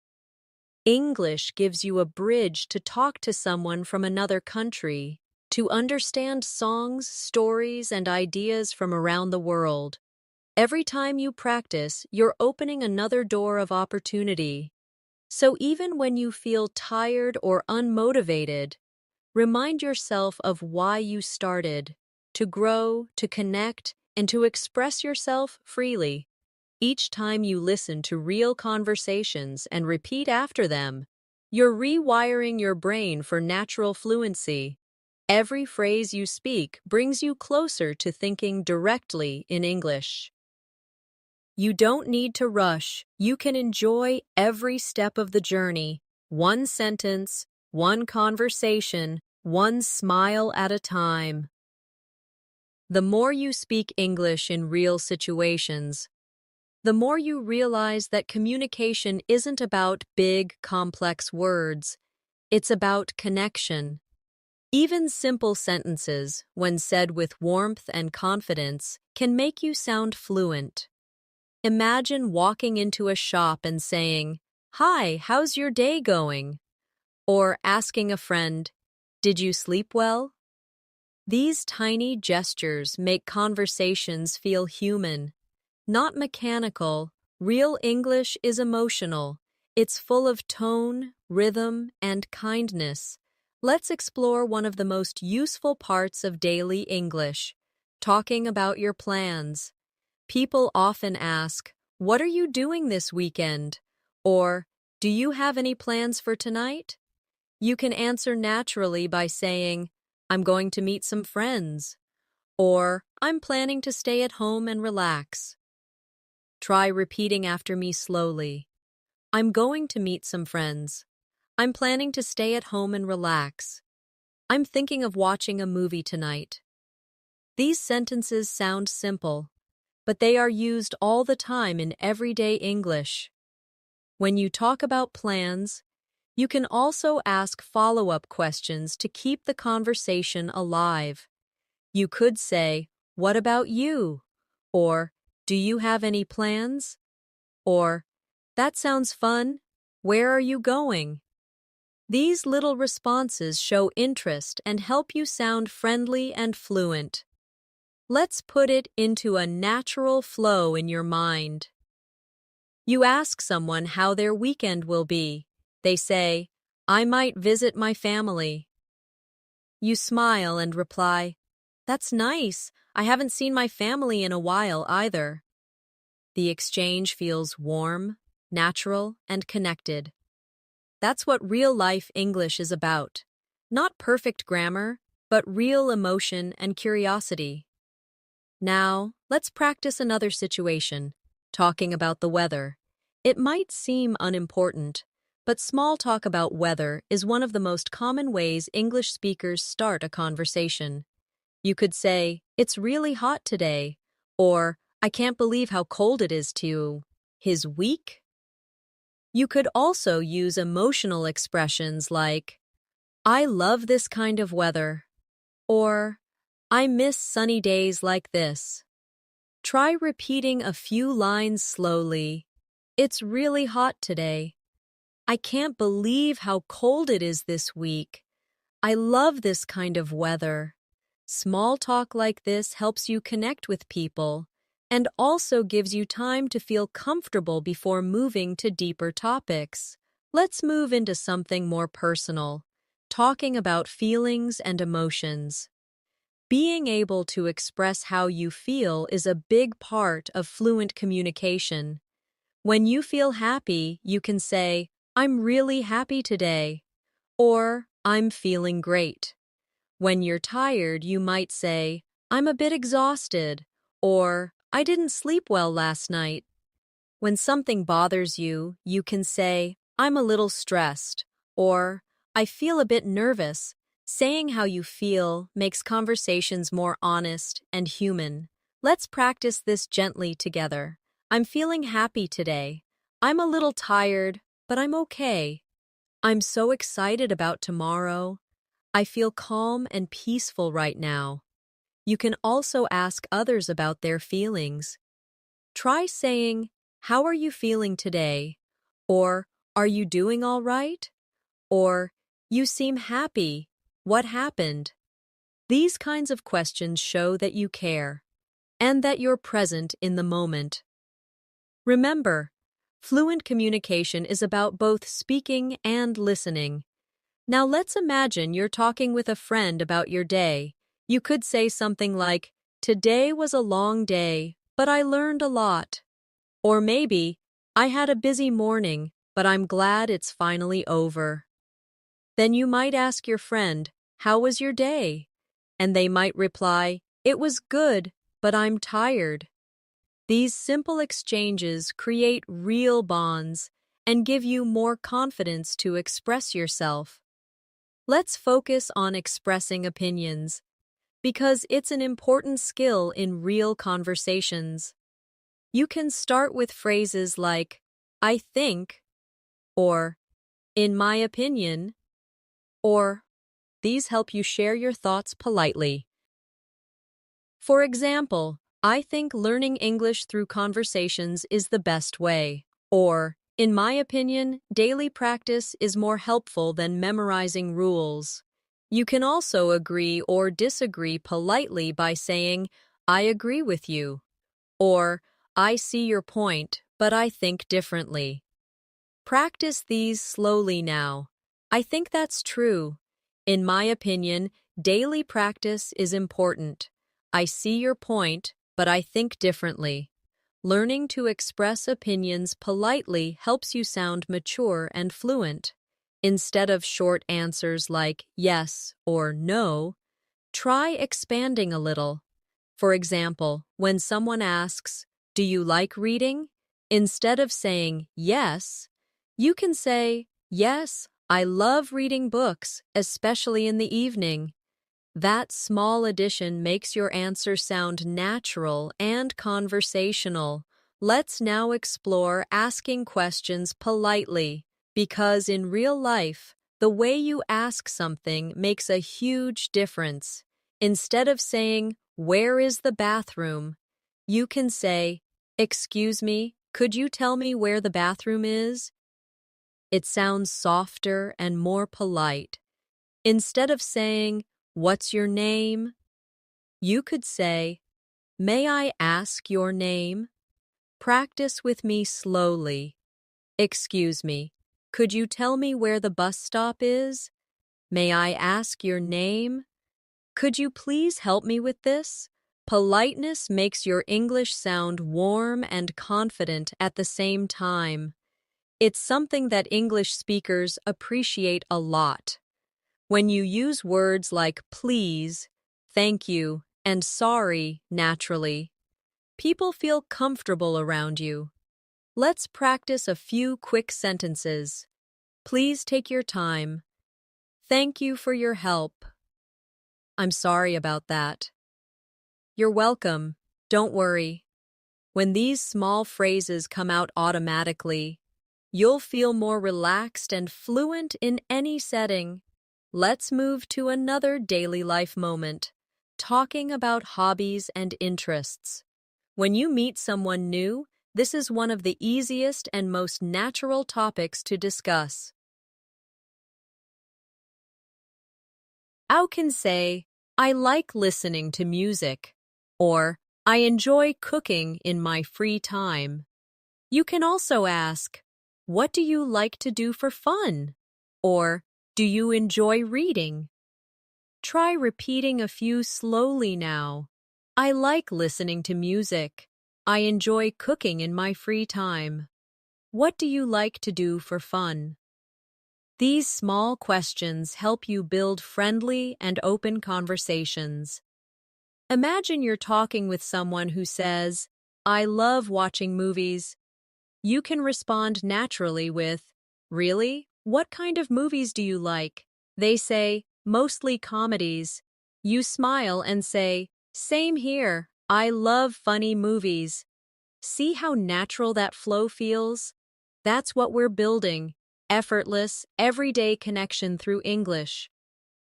English gives you a bridge to talk to someone from another country, to understand songs, stories, and ideas from around the world. Every time you practice, you're opening another door of opportunity. So even when you feel tired or unmotivated, Remind yourself of why you started, to grow, to connect, and to express yourself freely. Each time you listen to real conversations and repeat after them, you're rewiring your brain for natural fluency. Every phrase you speak brings you closer to thinking directly in English. You don't need to rush. You can enjoy every step of the journey, one sentence, one conversation, one smile at a time. The more you speak English in real situations, the more you realize that communication isn't about big, complex words. It's about connection. Even simple sentences, when said with warmth and confidence, can make you sound fluent. Imagine walking into a shop and saying, "Hi, how's your day going?" Or asking a friend, "Did you sleep well?" These tiny gestures make conversations feel human, not mechanical. Real English is emotional. It's full of tone, rhythm, and kindness. Let's explore one of the most useful parts of daily English, talking about your plans. People often ask, "What are you doing this weekend?" Or, "Do you have any plans for tonight?" You can answer naturally by saying, "I'm going to meet some friends," or "I'm planning to stay at home and relax." Try repeating after me slowly. I'm going to meet some friends. I'm planning to stay at home and relax. I'm thinking of watching a movie tonight. These sentences sound simple, but they are used all the time in everyday English. When you talk about plans, you can also ask follow-up questions to keep the conversation alive. You could say, "What about you?" Or, "Do you have any plans?" Or, "That sounds fun. Where are you going?" These little responses show interest and help you sound friendly and fluent. Let's put it into a natural flow in your mind. You ask someone how their weekend will be. They say, "I might visit my family." You smile and reply, "That's nice. I haven't seen my family in a while either." The exchange feels warm, natural, and connected. That's what real-life English is about. Not perfect grammar, but real emotion and curiosity. Now, let's practice another situation, talking about the weather. It might seem unimportant, but small talk about weather is one of the most common ways English speakers start a conversation. You could say, "It's really hot today," or "I can't believe how cold it is to his week." You could also use emotional expressions like, "I love this kind of weather," or "I miss sunny days like this." Try repeating a few lines slowly. "It's really hot today." "I can't believe how cold it is this week." "I love this kind of weather." Small talk like this helps you connect with people and also gives you time to feel comfortable before moving to deeper topics. Let's move into something more personal, talking about feelings and emotions. Being able to express how you feel is a big part of fluent communication. When you feel happy, you can say, "I'm really happy today," or "I'm feeling great." When you're tired, you might say, "I'm a bit exhausted," or "I didn't sleep well last night." When something bothers you, you can say, "I'm a little stressed," or "I feel a bit nervous." Saying how you feel makes conversations more honest and human. Let's practice this gently together. "I'm feeling happy today." "I'm a little tired, but I'm okay." "I'm so excited about tomorrow." "I feel calm and peaceful right now." You can also ask others about their feelings. Try saying, "How are you feeling today?" Or, "Are you doing all right?" Or, "You seem happy. What happened?" These kinds of questions show that you care and that you're present in the moment. Remember, fluent communication is about both speaking and listening. Now let's imagine you're talking with a friend about your day. You could say something like, "Today was a long day, but I learned a lot." Or maybe, "I had a busy morning, but I'm glad it's finally over." Then you might ask your friend, "How was your day?" And they might reply, "It was good, but I'm tired." These simple exchanges create real bonds and give you more confidence to express yourself. Let's focus on expressing opinions, because it's an important skill in real conversations. You can start with phrases like, "I think," or "in my opinion," or these help you share your thoughts politely. For example, "I think learning English through conversations is the best way." Or, "In my opinion, daily practice is more helpful than memorizing rules." You can also agree or disagree politely by saying, "I agree with you," or "I see your point, but I think differently." Practice these slowly now. "I think that's true." "In my opinion, daily practice is important." "I see your point, but I think differently." Learning to express opinions politely helps you sound mature and fluent. Instead of short answers like yes or no, try expanding a little. For example, when someone asks, "Do you like reading?" instead of saying yes, you can say, "Yes, I love reading books, especially in the evening." That small addition makes your answer sound natural and conversational. Let's now explore asking questions politely, because in real life, the way you ask something makes a huge difference. Instead of saying, "Where is the bathroom?" you can say, "Excuse me, could you tell me where the bathroom is?" It sounds softer and more polite. Instead of saying, "What's your name?" you could say, "May I ask your name?" Practice with me slowly. "Excuse me, could you tell me where the bus stop is?" "May I ask your name?" "Could you please help me with this?" Politeness makes your English sound warm and confident at the same time. It's something that English speakers appreciate a lot. When you use words like please, thank you, and sorry naturally, people feel comfortable around you. Let's practice a few quick sentences. Please take your time. Thank you for your help. I'm sorry about that. You're welcome. Don't worry. When these small phrases come out automatically, you'll feel more relaxed and fluent in any setting. Let's move to another daily life moment, talking about hobbies and interests. When you meet someone new, this is one of the easiest and most natural topics to discuss. You can say, "I like listening to music," or "I enjoy cooking in my free time." You can also ask, "What do you like to do for fun?" or "Do you enjoy reading?" Try repeating a few slowly now. "I like listening to music." "I enjoy cooking in my free time." "What do you like to do for fun?" These small questions help you build friendly and open conversations. Imagine you're talking with someone who says, "I love watching movies." You can respond naturally with, "Really? What kind of movies do you like?" They say, "Mostly comedies." You smile and say, "Same here. I love funny movies." See how natural that flow feels? That's what we're building. Effortless, everyday connection through English.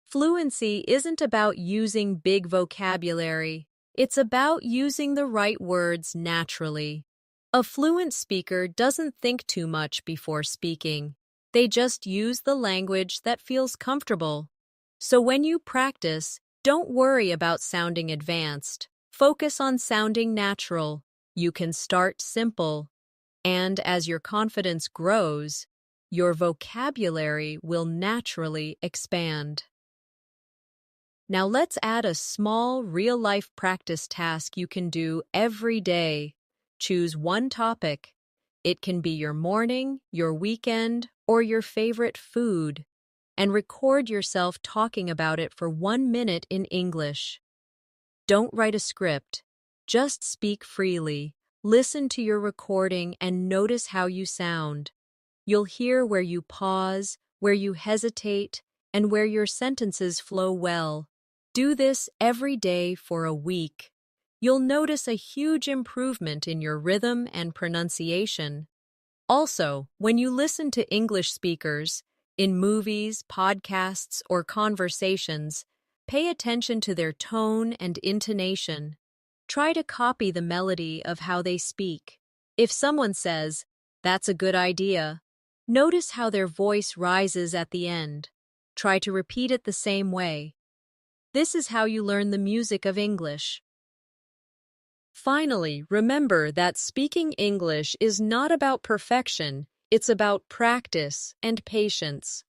Fluency isn't about using big vocabulary. It's about using the right words naturally. A fluent speaker doesn't think too much before speaking. They just use the language that feels comfortable. So when you practice, don't worry about sounding advanced. Focus on sounding natural. You can start simple. And as your confidence grows, your vocabulary will naturally expand. Now let's add a small real-life practice task you can do every day. Choose one topic. It can be your morning, your weekend, or your favorite food, and record yourself talking about it for 1 minute in English. Don't write a script. Just speak freely. Listen to your recording and notice how you sound. You'll hear where you pause, where you hesitate, and where your sentences flow well. Do this every day for a week. You'll notice a huge improvement in your rhythm and pronunciation. Also, when you listen to English speakers, in movies, podcasts, or conversations, pay attention to their tone and intonation. Try to copy the melody of how they speak. If someone says, "That's a good idea," notice how their voice rises at the end. Try to repeat it the same way. This is how you learn the music of English. Finally, remember that speaking English is not about perfection, it's about practice and patience.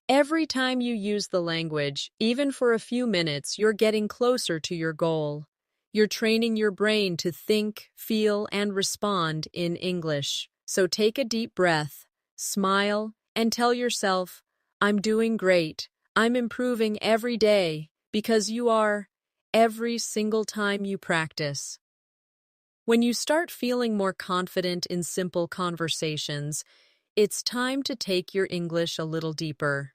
Every time you use the language, even for a few minutes, you're getting closer to your goal. You're training your brain to think, feel, and respond in English. So take a deep breath, smile, and tell yourself, "I'm doing great. I'm improving every day," because you are, every single time you practice. When you start feeling more confident in simple conversations, it's time to take your English a little deeper.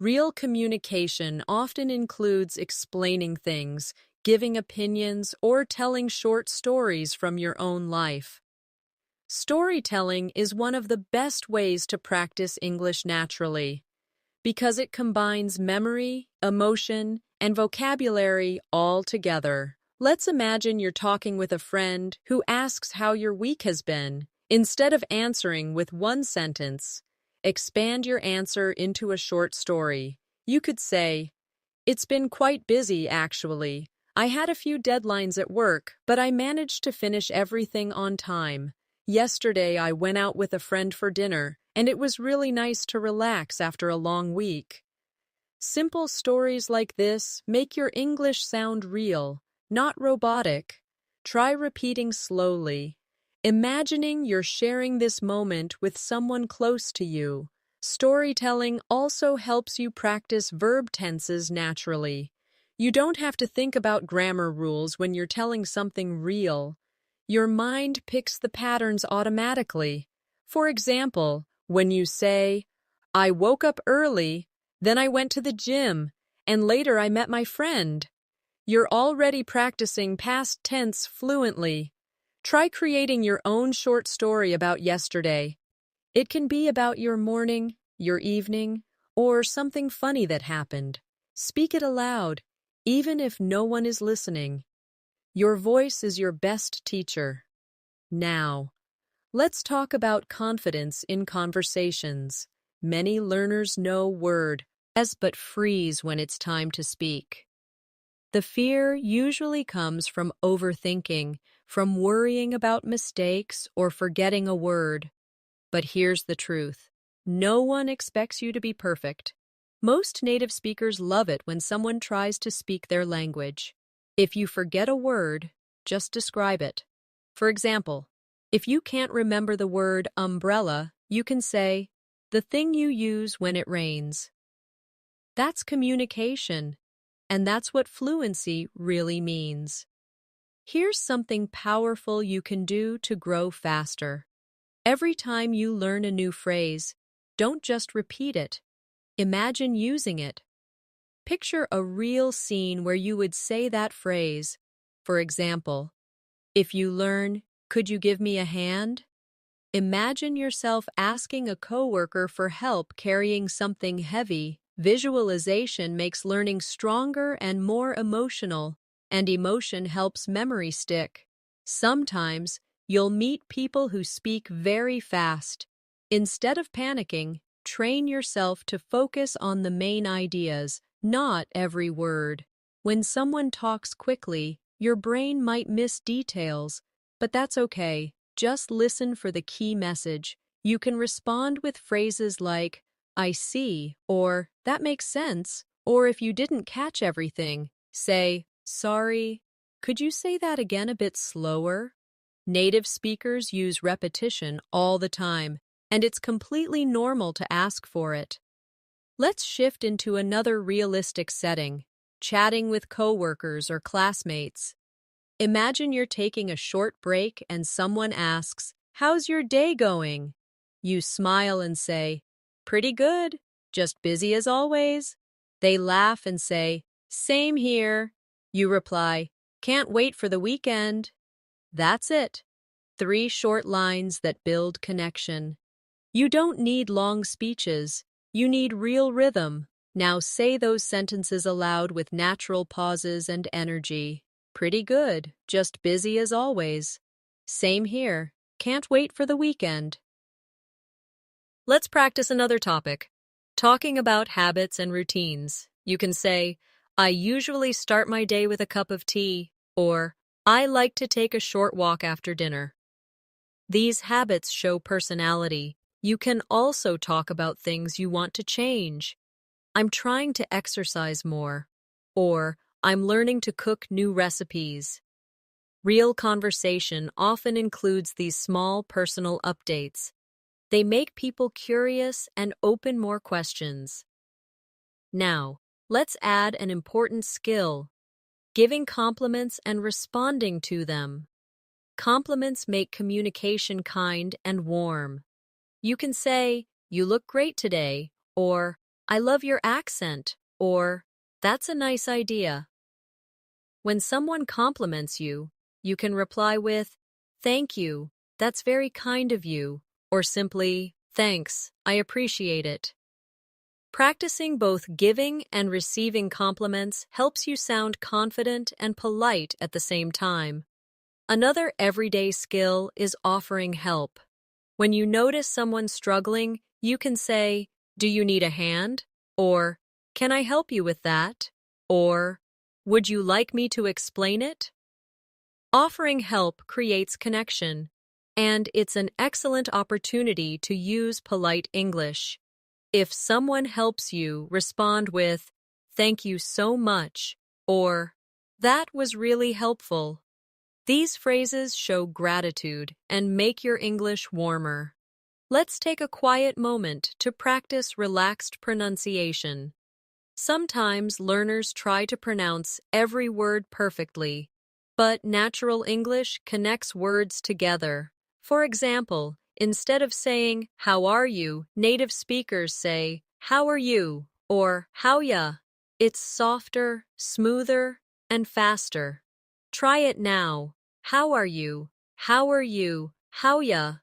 Real communication often includes explaining things, giving opinions, or telling short stories from your own life. Storytelling is one of the best ways to practice English naturally, because it combines memory, emotion, and vocabulary all together. Let's imagine you're talking with a friend who asks how your week has been. Instead of answering with one sentence, expand your answer into a short story. You could say, "It's been quite busy, actually. I had a few deadlines at work, but I managed to finish everything on time. Yesterday, I went out with a friend for dinner, and it was really nice to relax after a long week." Simple stories like this make your English sound real, not robotic. Try repeating slowly, imagining you're sharing this moment with someone close to you. Storytelling also helps you practice verb tenses naturally. You don't have to think about grammar rules when you're telling something real. Your mind picks the patterns automatically. For example, when you say, "I woke up early, then I went to the gym, and later I met my friend," you're already practicing past tense fluently. Try creating your own short story about yesterday. It can be about your morning, your evening, or something funny that happened. Speak it aloud, even if no one is listening. Your voice is your best teacher. Now, let's talk about confidence in conversations. Many learners know word as but freeze when it's time to speak. The fear usually comes from overthinking, from worrying about mistakes or forgetting a word. But here's the truth. No one expects you to be perfect. Most native speakers love it when someone tries to speak their language. If you forget a word, just describe it. For example, if you can't remember the word umbrella, you can say, "the thing you use when it rains." That's communication, and that's what fluency really means. Here's something powerful you can do to grow faster. Every time you learn a new phrase, don't just repeat it. Imagine using it. Picture a real scene where you would say that phrase. For example, if you learn, "Could you give me a hand?" Imagine yourself asking a coworker for help carrying something heavy. Visualization makes learning stronger and more emotional, and emotion helps memory stick. Sometimes, you'll meet people who speak very fast. Instead of panicking, train yourself to focus on the main ideas, not every word. When someone talks quickly, your brain might miss details, but that's okay. Just listen for the key message. You can respond with phrases like, I see, or that makes sense, or if you didn't catch everything, say, sorry, could you say that again a bit slower? Native speakers use repetition all the time, and it's completely normal to ask for it. Let's shift into another realistic setting, chatting with coworkers or classmates. Imagine you're taking a short break and someone asks, how's your day going? You smile and say, pretty good, just busy as always. They laugh and say, same here. You reply, can't wait for the weekend. That's it. 3 short lines that build connection. You don't need long speeches. You need real rhythm. Now say those sentences aloud with natural pauses and energy. Pretty good, just busy as always. Same here, can't wait for the weekend. Let's practice another topic. Talking about habits and routines. You can say, I usually start my day with a cup of tea, or I like to take a short walk after dinner. These habits show personality. You can also talk about things you want to change. I'm trying to exercise more, or I'm learning to cook new recipes. Real conversation often includes these small personal updates. They make people curious and open more questions. Now, let's add an important skill, giving compliments and responding to them. Compliments make communication kind and warm. You can say, you look great today, or I love your accent, or that's a nice idea. When someone compliments you, you can reply with, thank you, that's very kind of you, or simply, thanks, I appreciate it. Practicing both giving and receiving compliments helps you sound confident and polite at the same time. Another everyday skill is offering help. When you notice someone struggling, you can say, do you need a hand? Or, can I help you with that? Or, would you like me to explain it? Offering help creates connection, and it's an excellent opportunity to use polite English. If someone helps you, respond with, thank you so much, or, that was really helpful. These phrases show gratitude and make your English warmer. Let's take a quiet moment to practice relaxed pronunciation. Sometimes learners try to pronounce every word perfectly, but natural English connects words together. For example, instead of saying, how are you, native speakers say, how are you, or how ya. It's softer, smoother, and faster. Try it now. How are you? How are you? How ya?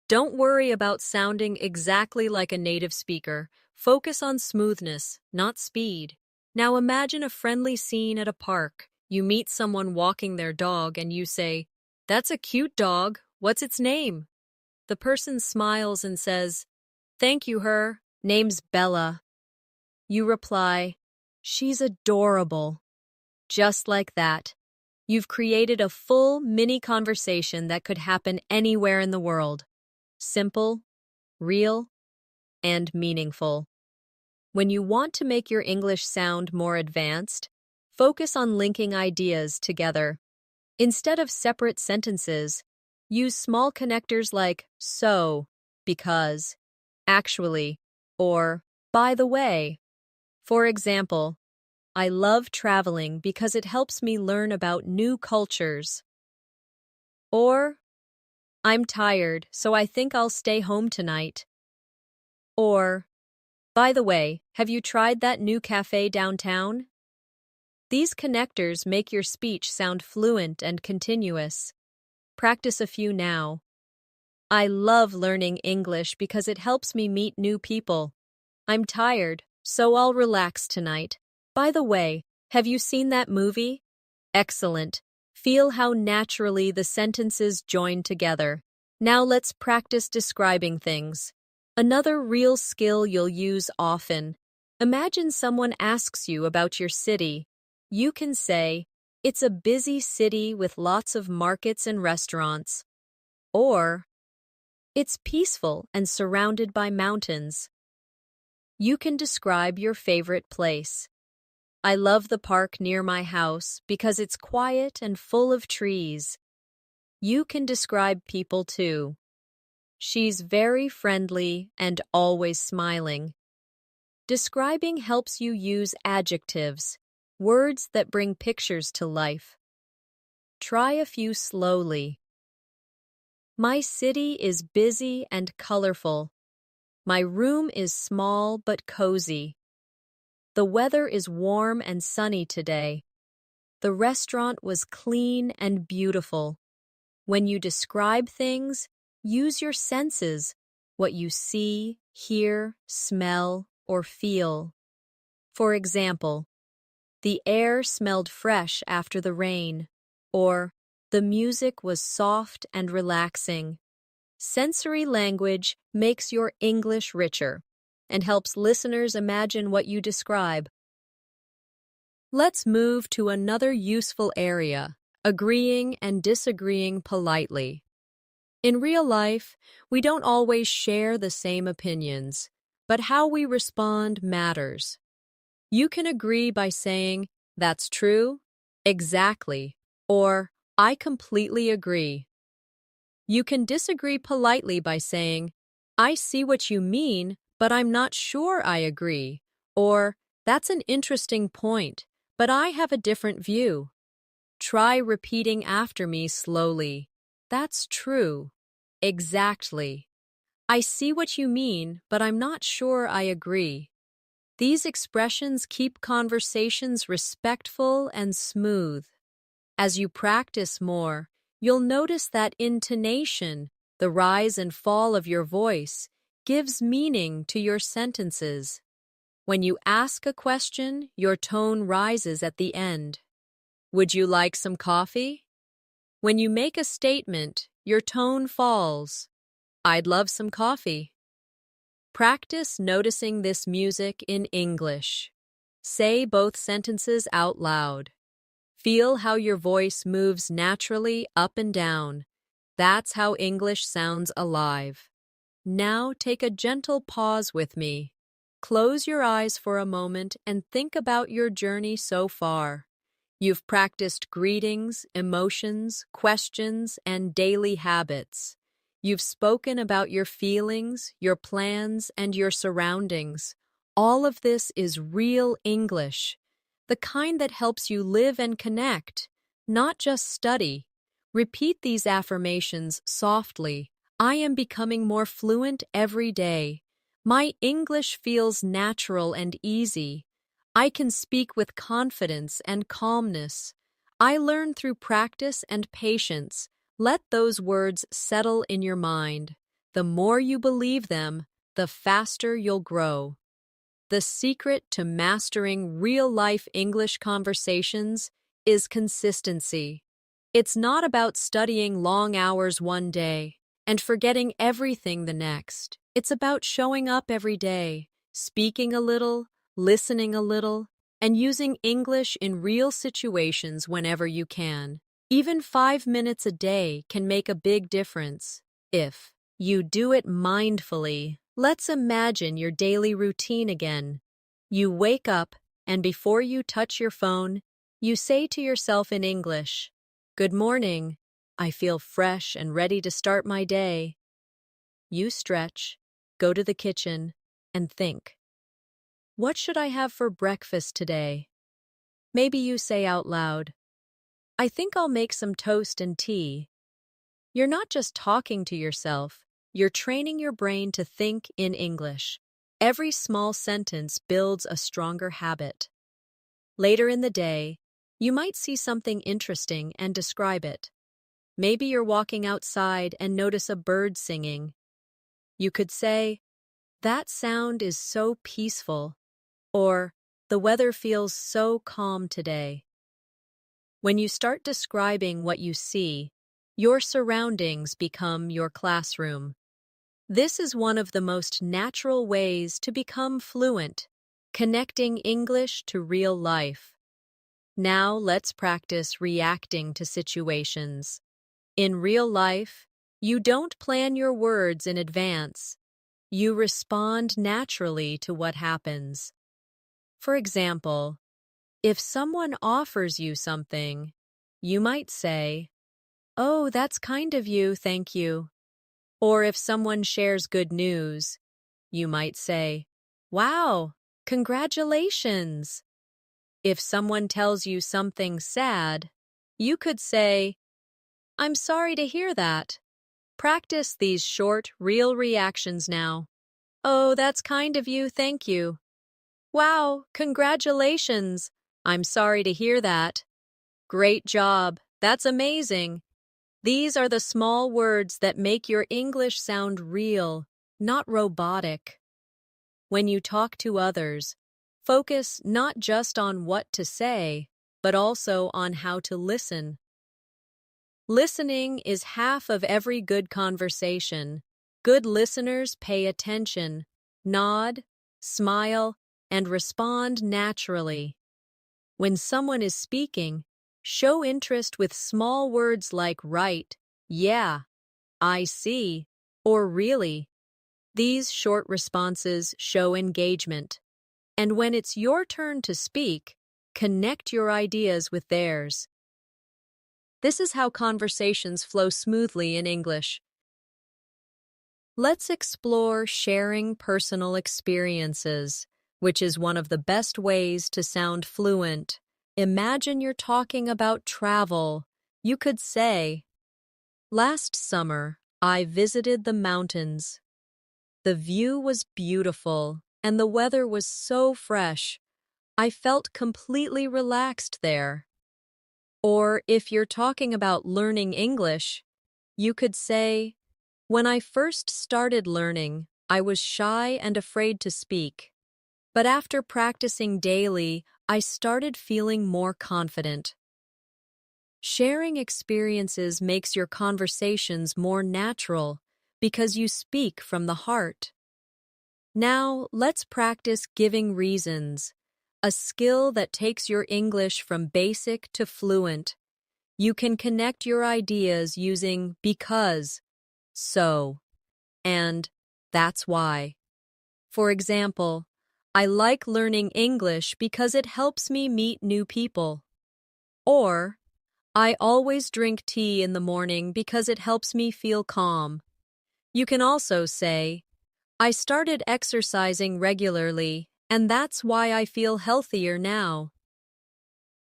Don't worry about sounding exactly like a native speaker. Focus on smoothness, not speed. Now imagine a friendly scene at a park. You meet someone walking their dog and you say, that's a cute dog. What's its name? The person smiles and says, thank you, her. Name's Bella. You reply, she's adorable. Just like that. You've created a full mini conversation that could happen anywhere in the world. Simple, real, and meaningful. When you want to make your English sound more advanced, focus on linking ideas together. Instead of separate sentences, use small connectors like so, because, actually, or by the way. For example, I love traveling because it helps me learn about new cultures. Or, I'm tired, so I think I'll stay home tonight. Or, by the way, have you tried that new cafe downtown? These connectors make your speech sound fluent and continuous. Practice a few now. I love learning English because it helps me meet new people. I'm tired, so I'll relax tonight. By the way, have you seen that movie? Excellent. Feel how naturally the sentences join together. Now let's practice describing things. Another real skill you'll use often. Imagine someone asks you about your city. You can say, it's a busy city with lots of markets and restaurants. Or, It's peaceful and surrounded by mountains. You can describe your favorite place. I love the park near my house because it's quiet and full of trees. You can describe people too. She's very friendly and always smiling. Describing helps you use adjectives, words that bring pictures to life. Try a few slowly. My city is busy and colorful. My room is small but cozy. The weather is warm and sunny today. The restaurant was clean and beautiful. When you describe things, use your senses, what you see, hear, smell, or feel. For example, the air smelled fresh after the rain, or the music was soft and relaxing. Sensory language makes your English richer and helps listeners imagine what you describe. Let's move to another useful area, agreeing and disagreeing politely. In real life, we don't always share the same opinions, but how we respond matters. You can agree by saying, "That's true," "Exactly," or "I completely agree." You can disagree politely by saying, "I see what you mean, but I'm not sure I agree," or "That's an interesting point, but I have a different view." Try repeating after me slowly. "That's true." "Exactly." "I see what you mean, but I'm not sure I agree." These expressions keep conversations respectful and smooth. As you practice more, you'll notice that intonation, the rise and fall of your voice, gives meaning to your sentences. When you ask a question, your tone rises at the end. "Would you like some coffee?" When you make a statement, your tone falls. "I'd love some coffee." Practice noticing this music in English. Say both sentences out loud. Feel how your voice moves naturally up and down. That's how English sounds alive. Now take a gentle pause with me. Close your eyes for a moment and think about your journey so far. You've practiced greetings, emotions, questions, and daily habits. You've spoken about your feelings, your plans, and your surroundings. All of this is real English, the kind that helps you live and connect, not just study. Repeat these affirmations softly. "I am becoming more fluent every day. My English feels natural and easy. I can speak with confidence and calmness. I learn through practice and patience." Let those words settle in your mind. The more you believe them, the faster you'll grow. The secret to mastering real-life English conversations is consistency. It's not about studying long hours one day and forgetting everything the next. It's about showing up every day, speaking a little, listening a little, and using English in real situations whenever you can. Even 5 minutes a day can make a big difference if you do it mindfully. Let's imagine your daily routine again. You wake up, and before you touch your phone, you say to yourself in English, "Good morning. I feel fresh and ready to start my day." You stretch, go to the kitchen, and think, "What should I have for breakfast today?" Maybe you say out loud, "I think I'll make some toast and tea." You're not just talking to yourself, you're training your brain to think in English. Every small sentence builds a stronger habit. Later in the day, you might see something interesting and describe it. Maybe you're walking outside and notice a bird singing. You could say, "That sound is so peaceful," or "The weather feels so calm today." When you start describing what you see, your surroundings become your classroom. This is one of the most natural ways to become fluent, connecting English to real life. Now let's practice reacting to situations. In real life, You don't plan your words in advance. You respond naturally to what happens. For example, if someone offers you something, you might say, "Oh, that's kind of you, thank you." Or if someone shares good news, you might say, "Wow, congratulations." If someone tells you something sad, you could say, "I'm sorry to hear that." Practice these short, real reactions now. "Oh, that's kind of you, thank you." "Wow, congratulations. I'm sorry to hear that." "Great job. That's amazing." These are the small words that make your English sound real, not robotic. When you talk to others, focus not just on what to say, but also on how to listen. Listening is half of every good conversation. Good listeners pay attention, nod, smile, and respond naturally. When someone is speaking, show interest with small words like right, yeah, I see, or really. These short responses show engagement. And when it's your turn to speak, connect your ideas with theirs. This is how conversations flow smoothly in English. Let's explore sharing personal experiences, which is one of the best ways to sound fluent. Imagine you're talking about travel. You could say, "Last summer, I visited the mountains. The view was beautiful, and the weather was so fresh. I felt completely relaxed there." Or if you're talking about learning English, you could say, "When I first started learning, I was shy and afraid to speak. But after practicing daily, I started feeling more confident." Sharing experiences makes your conversations more natural because you speak from the heart. Now, let's practice giving reasons, a skill that takes your English from basic to fluent. You can connect your ideas using because, so, and that's why. For example, I like learning English because it helps me meet new people. Or, I always drink tea in the morning because it helps me feel calm. You can also say, I started exercising regularly, and that's why I feel healthier now.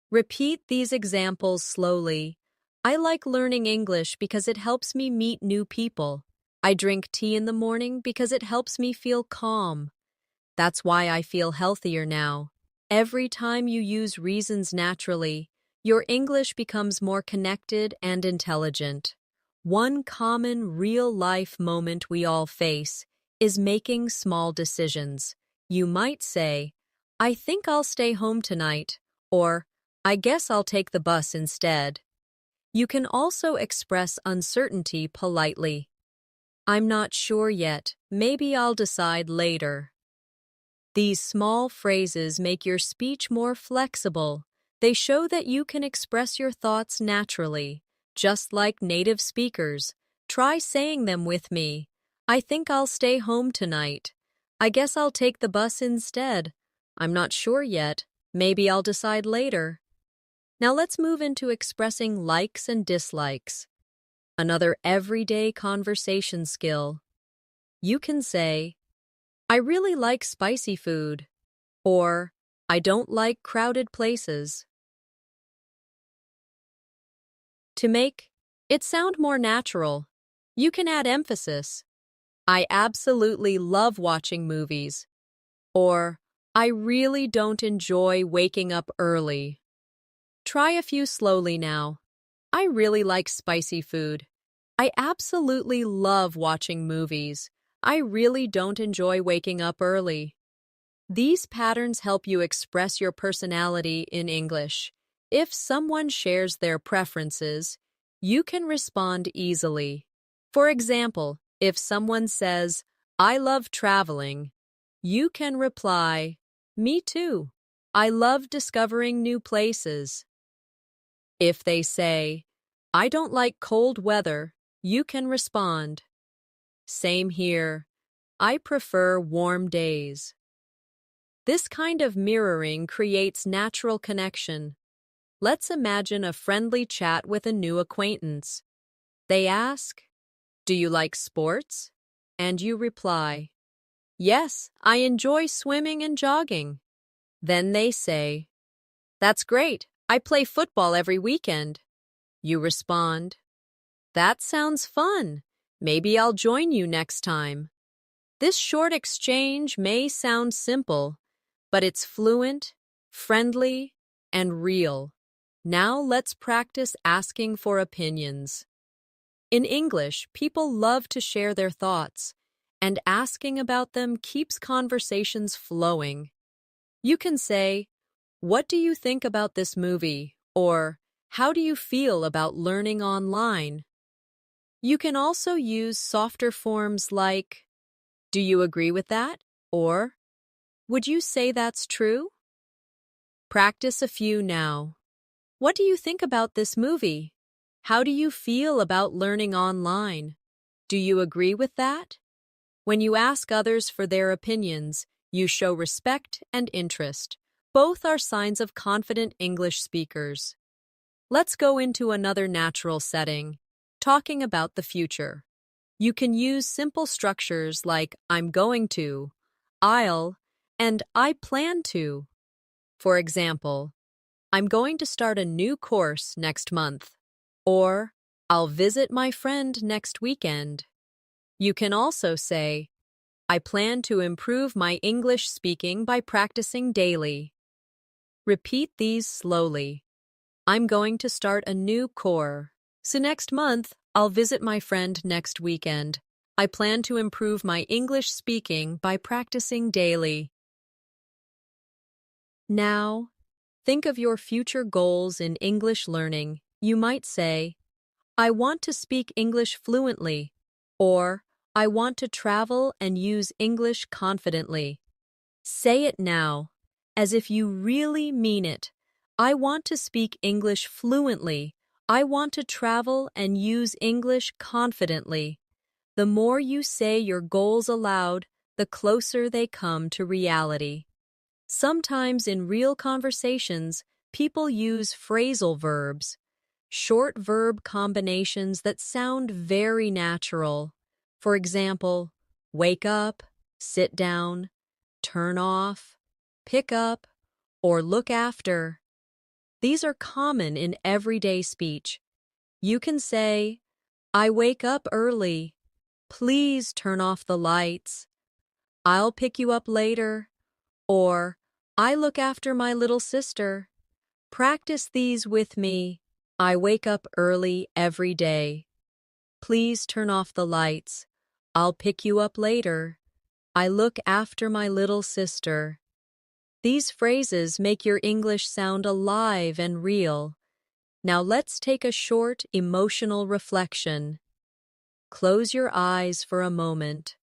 Repeat these examples slowly. I like learning English because it helps me meet new people. I drink tea in the morning because it helps me feel calm. That's why I feel healthier now. Every time you use reasons naturally, your English becomes more connected and intelligent. One common real-life moment we all face is making small decisions. You might say, "I think I'll stay home tonight," or "I guess I'll take the bus instead." You can also express uncertainty politely. "I'm not sure yet. Maybe I'll decide later." These small phrases make your speech more flexible. They show that you can express your thoughts naturally, just like native speakers. Try saying them with me. "I think I'll stay home tonight." "I guess I'll take the bus instead." "I'm not sure yet. Maybe I'll decide later." Now let's move into expressing likes and dislikes. Another everyday conversation skill. You can say, "I really like spicy food," or "I don't like crowded places." To make it sound more natural, you can add emphasis. "I absolutely love watching movies," or "I really don't enjoy waking up early." Try a few slowly now. I really like spicy food. I absolutely love watching movies. I really don't enjoy waking up early. These patterns help you express your personality in English. If someone shares their preferences, you can respond easily. For example, if someone says, "I love traveling," you can reply, "Me too. I love discovering new places." If they say, "I don't like cold weather," you can respond, "Same here. I prefer warm days." This kind of mirroring creates natural connection. Let's imagine a friendly chat with a new acquaintance. They ask, "Do you like sports?" And you reply, "Yes, I enjoy swimming and jogging." Then they say, "That's great. I play football every weekend." You respond, "That sounds fun. Maybe I'll join you next time." This short exchange may sound simple, but it's fluent, friendly, and real. Now let's practice asking for opinions. In English, people love to share their thoughts, and asking about them keeps conversations flowing. You can say, "What do you think about this movie?" Or, "How do you feel about learning online?" You can also use softer forms like, "Do you agree with that?" Or, "Would you say that's true?" Practice a few now. What do you think about this movie? How do you feel about learning online? Do you agree with that? When you ask others for their opinions, you show respect and interest. Both are signs of confident English speakers. Let's go into another natural setting, talking about the future. You can use simple structures like "I'm going to," "I'll," and "I plan to." For example, "I'm going to start a new course next month," or "I'll visit my friend next weekend." You can also say, "I plan to improve my English speaking by practicing daily." Repeat these slowly. "I'm going to start a new course. So next month, I'll visit my friend next weekend. I plan to improve my English speaking by practicing daily." Now, think of your future goals in English learning. You might say, "I want to speak English fluently," or "I want to travel and use English confidently." Say it now, as if you really mean it. "I want to speak English fluently. I want to travel and use English confidently." The more you say your goals aloud, the closer they come to reality. Sometimes in real conversations, people use phrasal verbs, short verb combinations that sound very natural. For example, wake up, sit down, turn off, pick up, or look after. These are common in everyday speech. You can say, "I wake up early. Please turn off the lights." "I'll pick you up later." Or, "I look after my little sister." Practice these with me. "I wake up early every day. Please turn off the lights. I'll pick you up later. I look after my little sister." These phrases make your English sound alive and real. Now let's take a short, emotional reflection. Close your eyes for a moment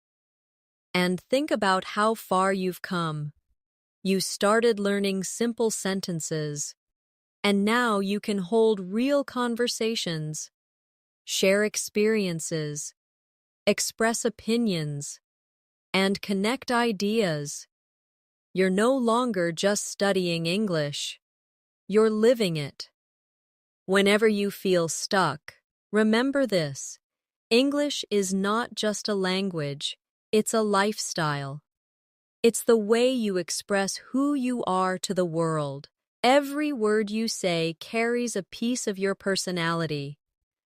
and think about how far you've come. You started learning simple sentences, and now you can hold real conversations, share experiences, express opinions, and connect ideas. You're no longer just studying English. You're living it. Whenever you feel stuck, remember this: English is not just a language, it's a lifestyle. It's the way you express who you are to the world. Every word you say carries a piece of your personality.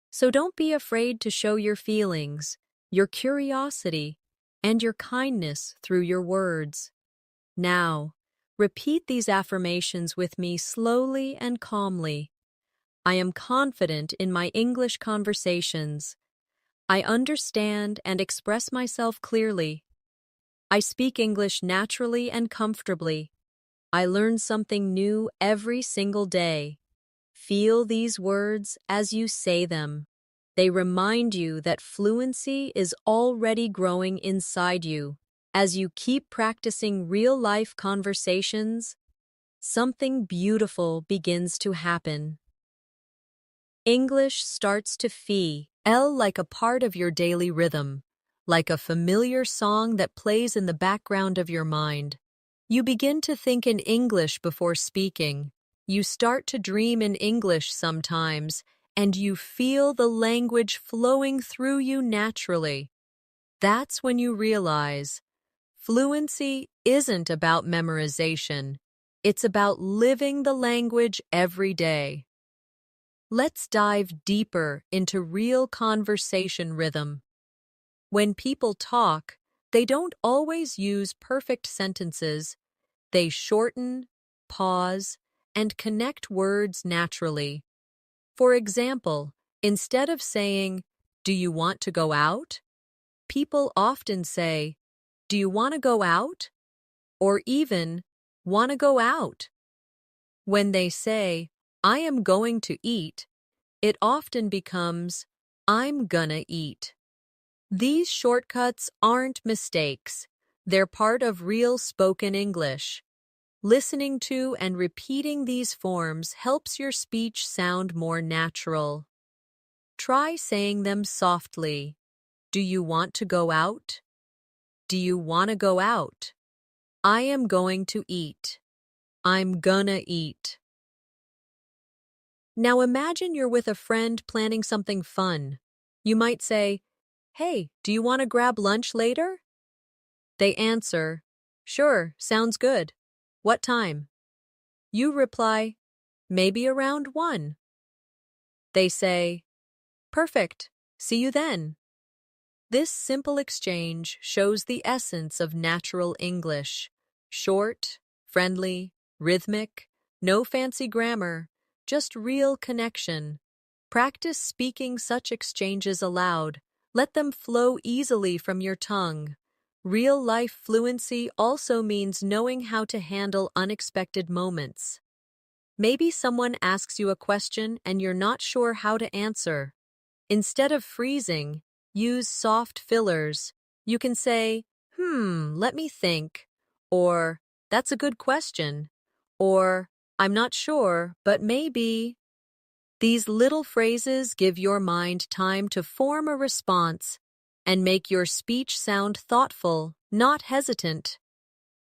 So don't be afraid to show your feelings, your curiosity, and your kindness through your words. Now, repeat these affirmations with me slowly and calmly. I am confident in my English conversations. I understand and express myself clearly. I speak English naturally and comfortably. I learn something new every single day. Feel these words as you say them. They remind you that fluency is already growing inside you. As you keep practicing real-life conversations, something beautiful begins to happen. English starts to feel L like a part of your daily rhythm, like a familiar song that plays in the background of your mind. You begin to think in English before speaking. You start to dream in English sometimes, and you feel the language flowing through you naturally. That's when you realize fluency isn't about memorization. It's about living the language every day. Let's dive deeper into real conversation rhythm. When people talk, they don't always use perfect sentences. They shorten, pause, and connect words naturally. For example, instead of saying, "Do you want to go out?" people often say, "Do you want to go out?" or even, "Want to go out?" When they say, "I am going to eat," it often becomes, "I'm gonna eat." These shortcuts aren't mistakes. They're part of real spoken English. Listening to and repeating these forms helps your speech sound more natural. Try saying them softly. Do you want to go out? Do you want to go out? I am going to eat. I'm gonna eat. Now imagine you're with a friend planning something fun. You might say, "Hey, do you want to grab lunch later?" They answer, "Sure, sounds good. What time?" You reply, "Maybe around 1." They say, "Perfect. See you then." This simple exchange shows the essence of natural English. Short, friendly, rhythmic, no fancy grammar, just real connection. Practice speaking such exchanges aloud. Let them flow easily from your tongue. Real-life fluency also means knowing how to handle unexpected moments. Maybe someone asks you a question and you're not sure how to answer. Instead of freezing, use soft fillers. You can say, let me think," or "That's a good question," or "I'm not sure, but maybe." These little phrases give your mind time to form a response and make your speech sound thoughtful, not hesitant.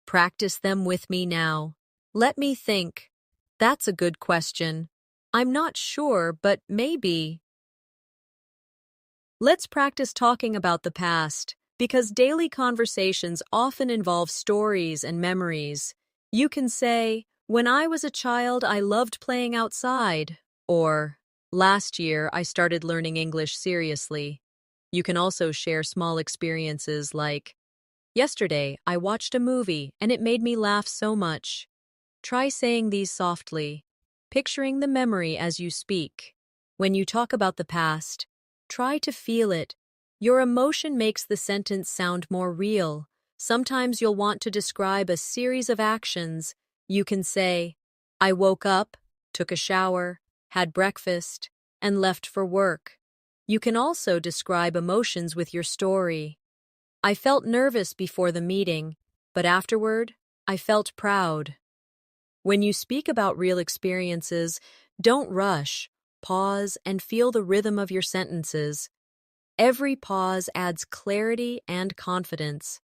Practice them with me now. Let me think. That's a good question. I'm not sure, but maybe. Let's practice talking about the past, because daily conversations often involve stories and memories. You can say, "When I was a child, I loved playing outside," or "Last year, I started learning English seriously." You can also share small experiences like, "Yesterday, I watched a movie and it made me laugh so much." Try saying these softly, picturing the memory as you speak. When you talk about the past, try to feel it. Your emotion makes the sentence sound more real. Sometimes you'll want to describe a series of actions. You can say, "I woke up, took a shower, had breakfast, and left for work." You can also describe emotions with your story. "I felt nervous before the meeting, but afterward, I felt proud." When you speak about real experiences, don't rush. Pause and feel the rhythm of your sentences. Every pause adds clarity and confidence.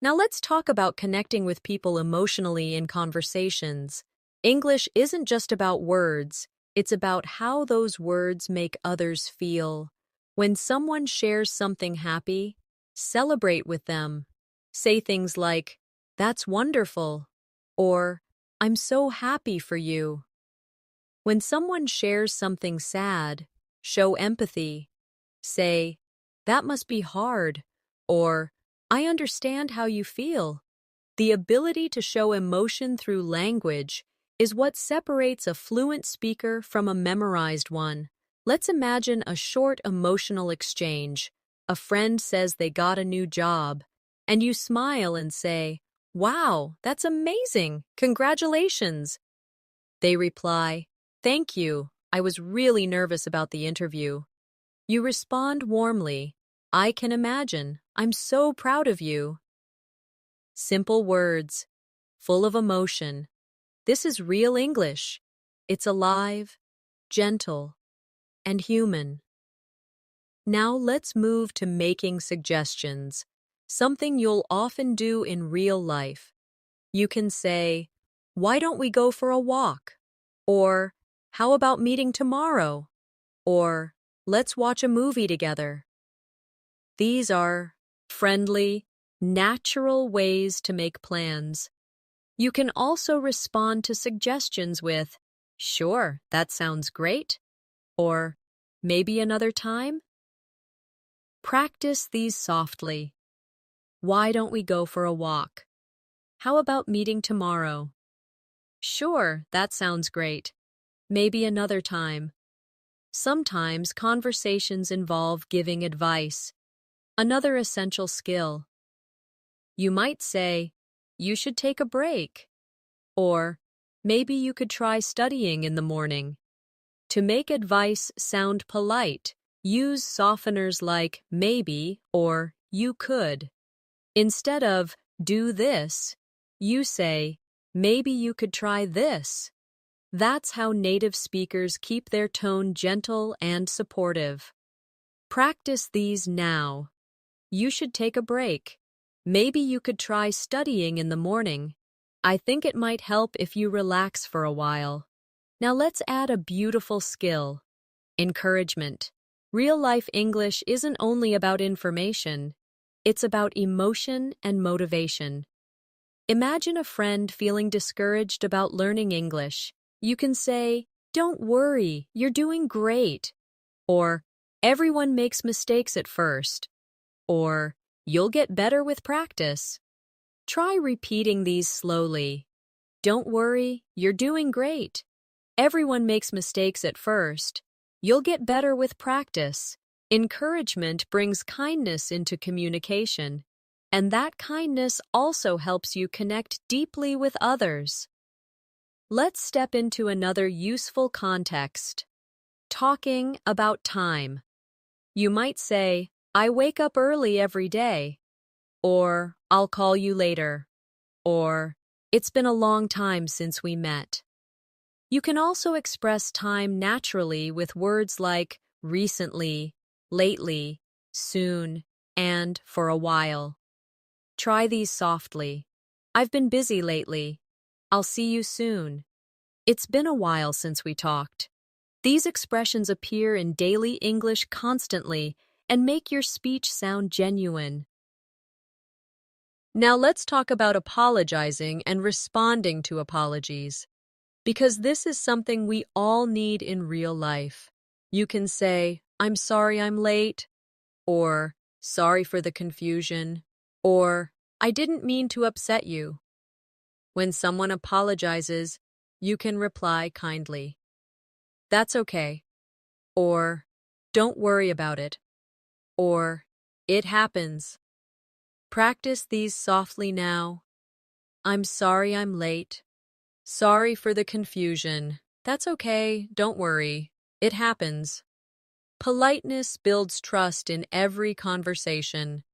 Now let's talk about connecting with people emotionally in conversations. English isn't just about words, it's about how those words make others feel. When someone shares something happy, celebrate with them. Say things like, "That's wonderful," or "I'm so happy for you." When someone shares something sad, show empathy. Say, "That must be hard," or "I understand how you feel." The ability to show emotion through language is what separates a fluent speaker from a memorized one. Let's imagine a short emotional exchange. A friend says they got a new job, and you smile and say, "Wow, that's amazing! Congratulations!" They reply, "Thank you. I was really nervous about the interview." You respond warmly, "I can imagine. I'm so proud of you." Simple words, full of emotion. This is real English. It's alive, gentle, and human. Now let's move to making suggestions, something you'll often do in real life. You can say, "Why don't we go for a walk?" Or, "How about meeting tomorrow?" Or, "Let's watch a movie together." These are friendly, natural ways to make plans. You can also respond to suggestions with, "Sure, that sounds great," or "Maybe another time." Practice these softly. Why don't we go for a walk? How about meeting tomorrow? Sure, that sounds great. Maybe another time. Sometimes conversations involve giving advice, another essential skill. You might say, "You should take a break," or "Maybe you could try studying in the morning." To make advice sound polite, use softeners like maybe or you could. Instead of "do this," you say, "Maybe you could try this." That's how native speakers keep their tone gentle and supportive. Practice these now. You should take a break. Maybe you could try studying in the morning. I think it might help if you relax for a while. Now let's add a beautiful skill: encouragement. Real-life English isn't only about information, it's about emotion and motivation. Imagine a friend feeling discouraged about learning English. You can say, "Don't worry, you're doing great." Or, "Everyone makes mistakes at first." Or, "You'll get better with practice." Try repeating these slowly. "Don't worry, you're doing great." "Everyone makes mistakes at first." "You'll get better with practice." Encouragement brings kindness into communication, and that kindness also helps you connect deeply with others. Let's step into another useful context: talking about time. You might say, "I wake up early every day," or "I'll call you later," or "It's been a long time since we met." You can also express time naturally with words like recently, lately, soon, and for a while. Try these softly. "I've been busy lately." "I'll see you soon." "It's been a while since we talked." These expressions appear in daily English constantly and make your speech sound genuine. Now let's talk about apologizing and responding to apologies, because this is something we all need in real life. You can say, "I'm sorry I'm late," or "Sorry for the confusion," or "I didn't mean to upset you." When someone apologizes, you can reply kindly, "That's okay," or "Don't worry about it," or "It happens." Practice these softly now. "I'm sorry I'm late." "Sorry for the confusion." "That's okay, don't worry. It happens." Politeness builds trust in every conversation.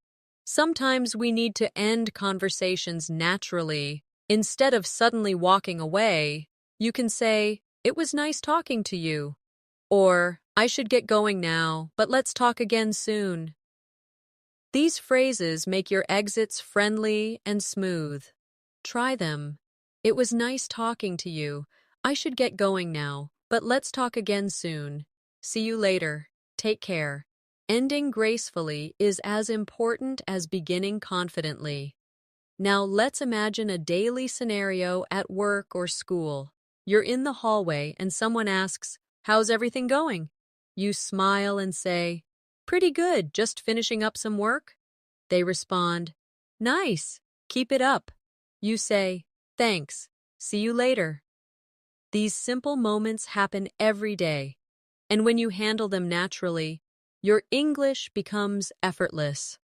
Sometimes we need to end conversations naturally. Instead of suddenly walking away, you can say, "It was nice talking to you," or "I should get going now, but let's talk again soon." These phrases make your exits friendly and smooth. Try them. "It was nice talking to you. I should get going now, but let's talk again soon. See you later. Take care." Ending gracefully is as important as beginning confidently. Now let's imagine a daily scenario at work or school. You're in the hallway and someone asks, "How's everything going?" You smile and say, "Pretty good, just finishing up some work." They respond, "Nice, keep it up." You say, "Thanks, see you later." These simple moments happen every day, and when you handle them naturally, your English becomes effortless.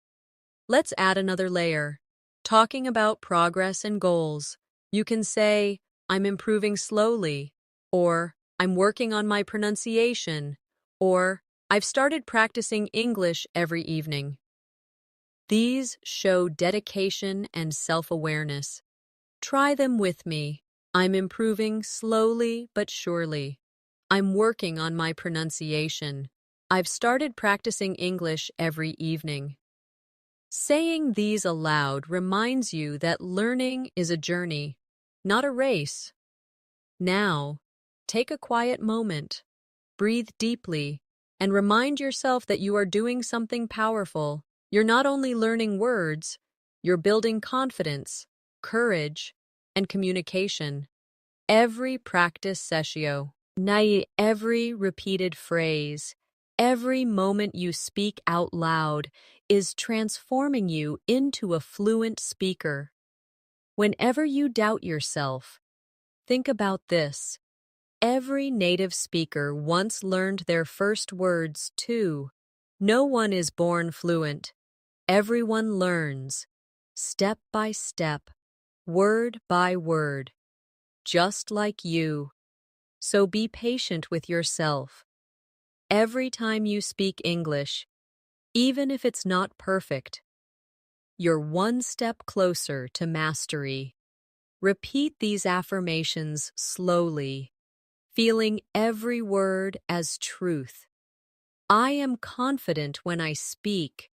Let's add another layer. Talking about progress and goals. You can say, "I'm improving slowly," or "I'm working on my pronunciation," or "I've started practicing English every evening." These show dedication and self-awareness. Try them with me. "I'm improving slowly but surely." "I'm working on my pronunciation." I've started practicing English every evening. Saying these aloud reminds you that learning is a journey, not a race. Now, take a quiet moment, breathe deeply, and remind yourself that you are doing something powerful. You're not only learning words, you're building confidence, courage, and communication. Every practice session, every repeated phrase, every moment you speak out loud is transforming you into a fluent speaker. Whenever you doubt yourself, think about this. Every native speaker once learned their first words too. No one is born fluent. Everyone learns, step by step, word by word, just like you. So be patient with yourself. Every time you speak English, even if it's not perfect, you're one step closer to mastery. Repeat these affirmations slowly, feeling every word as truth. I am confident when I speak.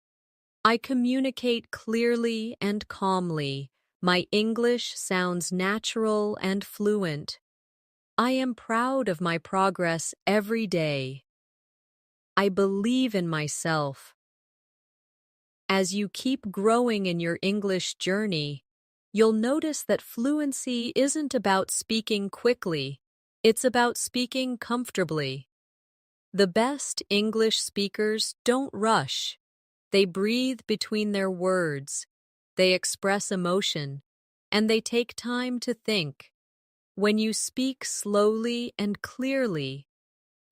I communicate clearly and calmly. My English sounds natural and fluent. I am proud of my progress every day. I believe in myself. As you keep growing in your English journey, you'll notice that fluency isn't about speaking quickly. It's about speaking comfortably. The best English speakers don't rush. They breathe between their words. They express emotion, and they take time to think. When you speak slowly and clearly,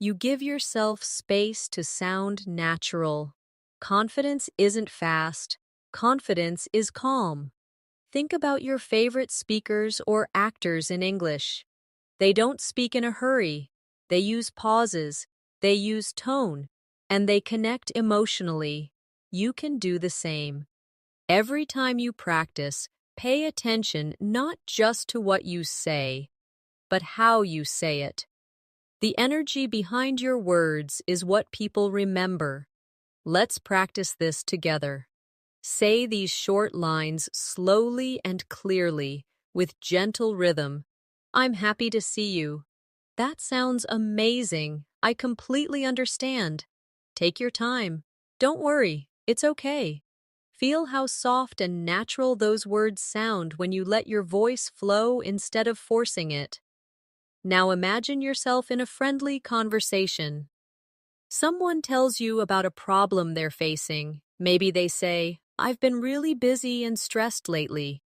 you give yourself space to sound natural. Confidence isn't fast. Confidence is calm. Think about your favorite speakers or actors in English. They don't speak in a hurry. They use pauses. They use tone. And they connect emotionally. You can do the same. Every time you practice, pay attention not just to what you say, but how you say it. The energy behind your words is what people remember. Let's practice this together. Say these short lines slowly and clearly, with gentle rhythm. I'm happy to see you. That sounds amazing. I completely understand. Take your time. Don't worry, it's okay. Feel how soft and natural those words sound when you let your voice flow instead of forcing it. Now imagine yourself in a friendly conversation. Someone tells you about a problem they're facing. Maybe they say, I've been really busy and stressed lately.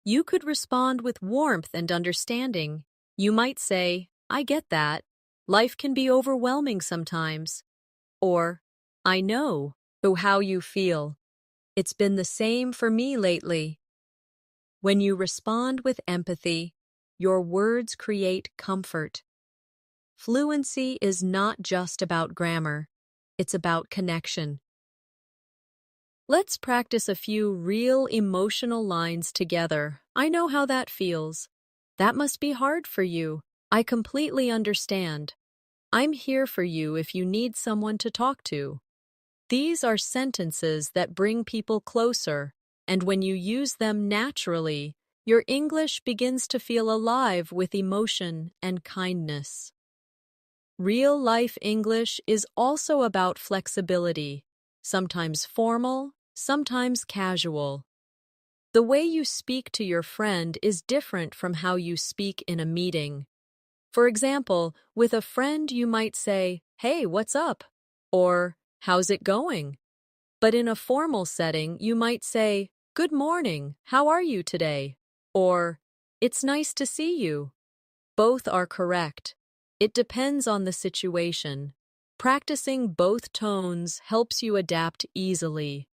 You could respond with warmth and understanding. You might say, I get that. Life can be overwhelming sometimes. Or, I know how you feel. It's been the same for me lately. When you respond with empathy, your words create comfort. Fluency is not just about grammar, it's about connection. Let's practice a few real emotional lines together. I know how that feels. That must be hard for you. I completely understand. I'm here for you if you need someone to talk to. These are sentences that bring people closer, and when you use them naturally, your English begins to feel alive with emotion and kindness. Real-life English is also about flexibility, sometimes formal, sometimes casual. The way you speak to your friend is different from how you speak in a meeting. For example, with a friend you might say, "Hey, what's up?" or "How's it going?" But in a formal setting, you might say, "Good morning, how are you today?" or "It's nice to see you." Both are correct. It depends on the situation. Practicing both tones helps you adapt easily.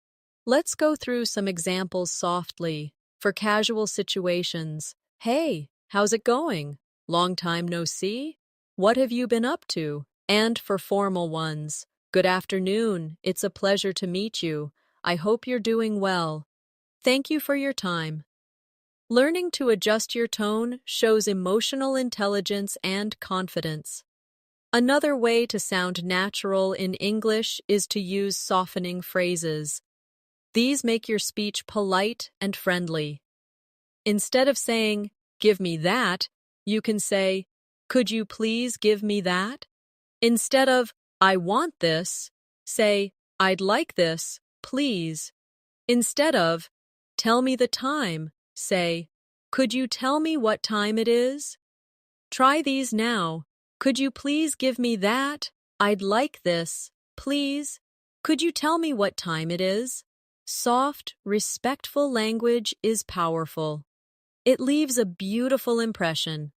Let's go through some examples softly. For casual situations, "Hey, how's it going? Long time no see? What have you been up to?" And for formal ones, "Good afternoon. It's a pleasure to meet you. I hope you're doing well. Thank you for your time." Learning to adjust your tone shows emotional intelligence and confidence. Another way to sound natural in English is to use softening phrases. These make your speech polite and friendly. Instead of saying, "Give me that," you can say, "Could you please give me that?" Instead of, "I want this," say, "I'd like this, please." Instead of, "Tell me the time," say, "Could you tell me what time it is?" Try these now. Could you please give me that? I'd like this, please. Could you tell me what time it is? Soft, respectful language is powerful. It leaves a beautiful impression.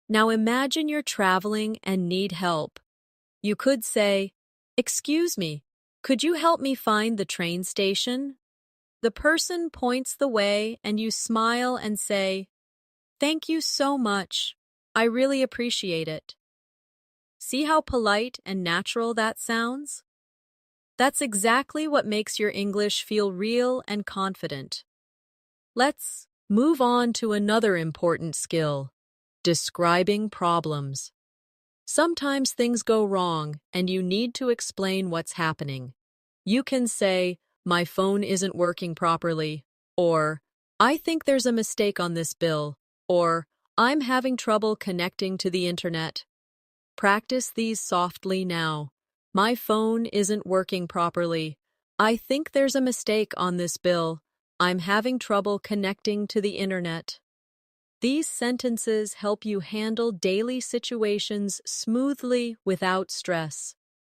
Now imagine you're traveling and need help. You could say, "Excuse me, could you help me find the train station?" The person points the way and you smile and say, "Thank you so much. I really appreciate it." See how polite and natural that sounds? That's exactly what makes your English feel real and confident. Let's move on to another important skill, describing problems. Sometimes things go wrong and you need to explain what's happening. You can say, "My phone isn't working properly," or "I think there's a mistake on this bill," or "I'm having trouble connecting to the internet." Practice these softly now. "My phone isn't working properly. I think there's a mistake on this bill. I'm having trouble connecting to the internet." These sentences help you handle daily situations smoothly without stress.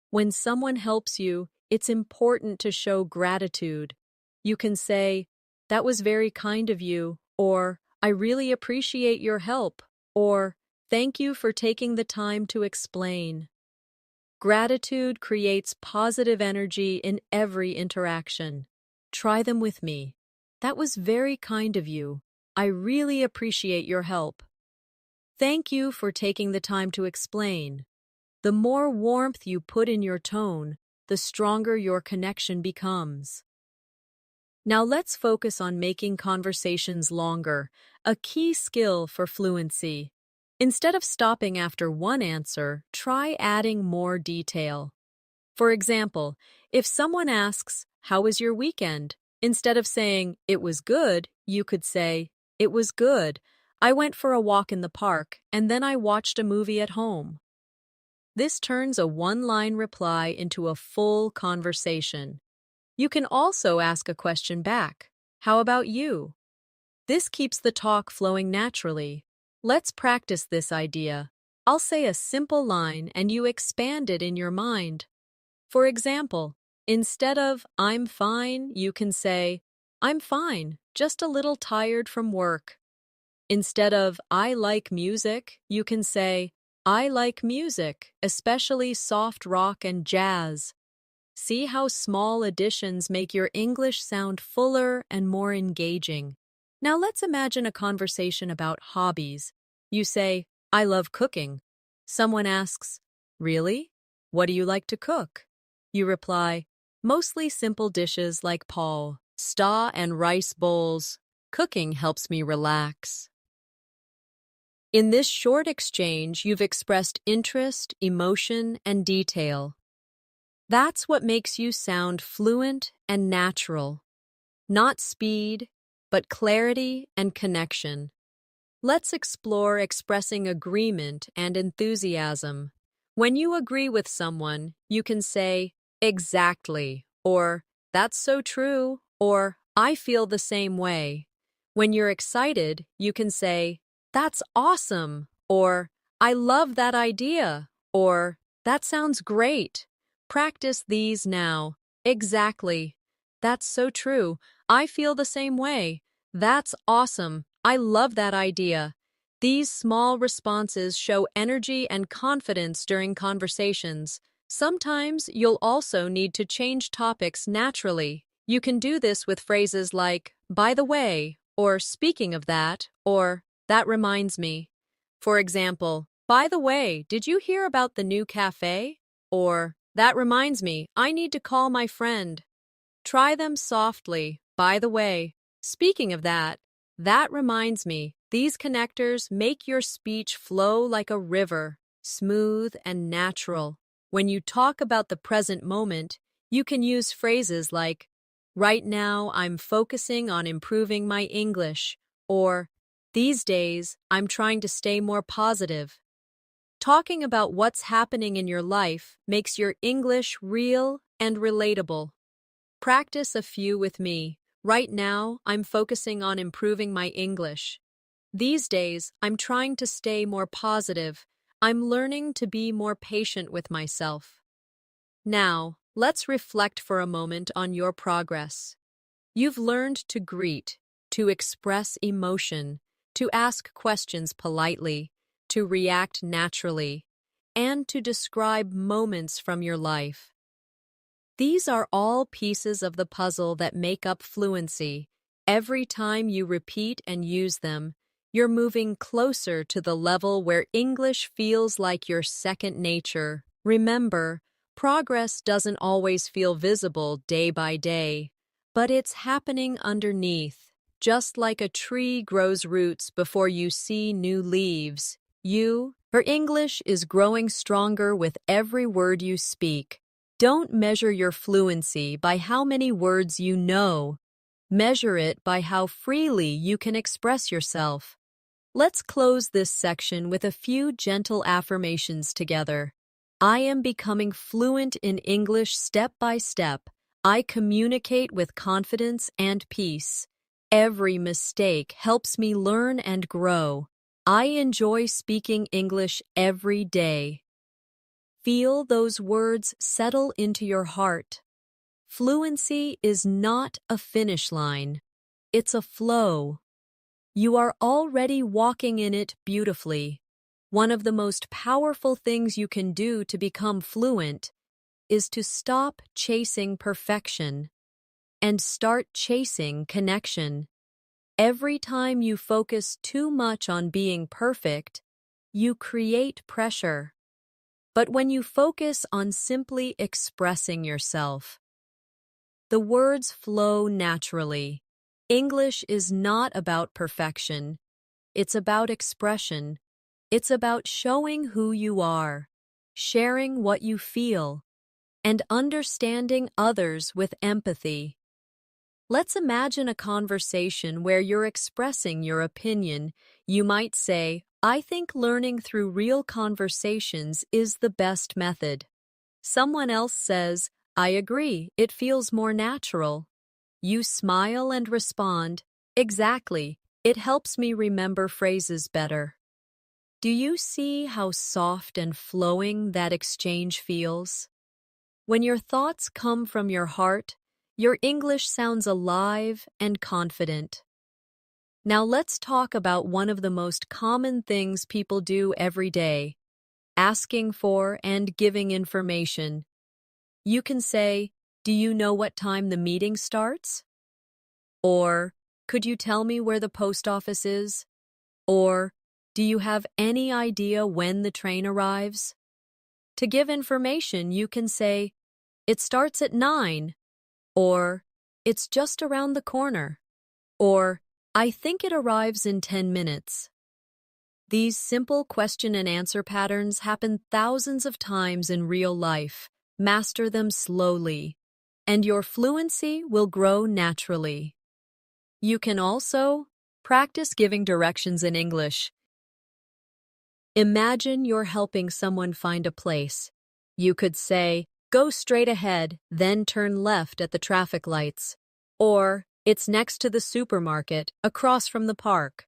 When someone helps you, it's important to show gratitude. You can say, "That was very kind of you," or "I really appreciate your help," or "Thank you for taking the time to explain." Gratitude creates positive energy in every interaction. Try them with me. "That was very kind of you. I really appreciate your help." Thank you for taking the time to explain. The more warmth you put in your tone, the stronger your connection becomes. Now let's focus on making conversations longer, a key skill for fluency. Instead of stopping after one answer, try adding more detail. For example, if someone asks, "How was your weekend?" instead of saying, "It was good," you could say, "It was good. I went for a walk in the park, and then I watched a movie at home." This turns a one-line reply into a full conversation. You can also ask a question back. "How about you?" This keeps the talk flowing naturally. Let's practice this idea. I'll say a simple line and you expand it in your mind. For example, instead of "I'm fine," you can say, "I'm fine, just a little tired from work." Instead of "I like music," you can say, "I like music, especially soft rock and jazz." See how small additions make your English sound fuller and more engaging. Now let's imagine a conversation about hobbies. You say, "I love cooking." Someone asks, "Really? What do you like to cook?" You reply, "Mostly simple dishes like pasta and rice bowls. Cooking helps me relax." In this short exchange, you've expressed interest, emotion, and detail. That's what makes you sound fluent and natural. Not speed, but clarity and connection. Let's explore expressing agreement and enthusiasm. When you agree with someone, you can say, "Exactly," or "That's so true," or "I feel the same way." When you're excited, you can say, "That's awesome," or "I love that idea," or "That sounds great." Practice these now. "Exactly." "That's so true. I feel the same way." "That's awesome. I love that idea." These small responses show energy and confidence during conversations. Sometimes you'll also need to change topics naturally. You can do this with phrases like, "By the way," or "Speaking of that," or "That reminds me." For example, "By the way, did you hear about the new cafe?" Or, "That reminds me, I need to call my friend." Try them softly. "By the way, speaking of that," "That reminds me." These connectors make your speech flow like a river. smooth, and natural. When you talk about the present moment, you can use phrases like, "Right now, I'm focusing on improving my English," or, "These days, I'm trying to stay more positive." Talking about what's happening in your life makes your English real and relatable. Practice a few with me. Right now, I'm focusing on improving my English. These days, I'm trying to stay more positive. I'm learning to be more patient with myself. Now, let's reflect for a moment on your progress. You've learned to greet, to express emotion, to ask questions politely, to react naturally, and to describe moments from your life. These are all pieces of the puzzle that make up fluency. Every time you repeat and use them, you're moving closer to the level where English feels like your second nature. Remember, progress doesn't always feel visible day by day, but it's happening underneath. Just like a tree grows roots before you see new leaves, your English is growing stronger with every word you speak. Don't measure your fluency by how many words you know. Measure it by how freely you can express yourself. Let's close this section with a few gentle affirmations together. I am becoming fluent in English step by step. I communicate with confidence and peace. Every mistake helps me learn and grow. I enjoy speaking English every day. Feel those words settle into your heart. Fluency is not a finish line. It's a flow. You are already walking in it beautifully. One of the most powerful things you can do to become fluent is to stop chasing perfection and start chasing connection. Every time you focus too much on being perfect, you create pressure. But when you focus on simply expressing yourself, the words flow naturally. English is not about perfection. It's about expression. It's about showing who you are, sharing what you feel, and understanding others with empathy. Let's imagine a conversation where you're expressing your opinion. You might say, "I think learning through real conversations is the best method." Someone else says, "I agree, it feels more natural." You smile and respond, "Exactly, it helps me remember phrases better." Do you see how soft and flowing that exchange feels? When your thoughts come from your heart, your English sounds alive and confident. Now let's talk about one of the most common things people do every day: asking for and giving information. You can say, "Do you know what time the meeting starts?" Or, "Could you tell me where the post office is?" Or, "Do you have any idea when the train arrives?" To give information, you can say, "It starts at 9, or "It's just around the corner," or "I think it arrives in 10 minutes. These simple question and answer patterns happen thousands of times in real life. Master them slowly, and your fluency will grow naturally. You can also practice giving directions in English. Imagine you're helping someone find a place. You could say, "Go straight ahead, then turn left at the traffic lights." Or, "It's next to the supermarket, across from the park."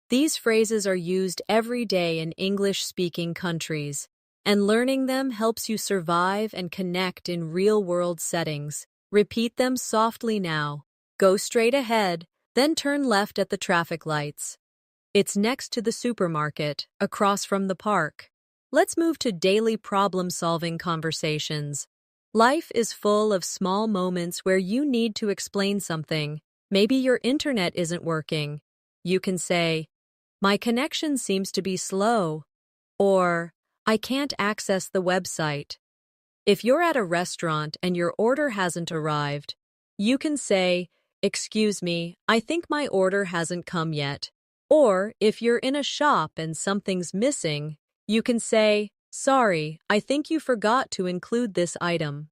These phrases are used every day in English-speaking countries, and learning them helps you survive and connect in real-world settings. Repeat them softly now. Go straight ahead, then turn left at the traffic lights. It's next to the supermarket, across from the park. Let's move to daily problem-solving conversations. Life is full of small moments where you need to explain something. Maybe your internet isn't working. You can say, "My connection seems to be slow," or "I can't access the website." If you're at a restaurant and your order hasn't arrived, you can say, "Excuse me, I think my order hasn't come yet." Or if you're in a shop and something's missing, You can say, "Sorry, I think you forgot to include this item."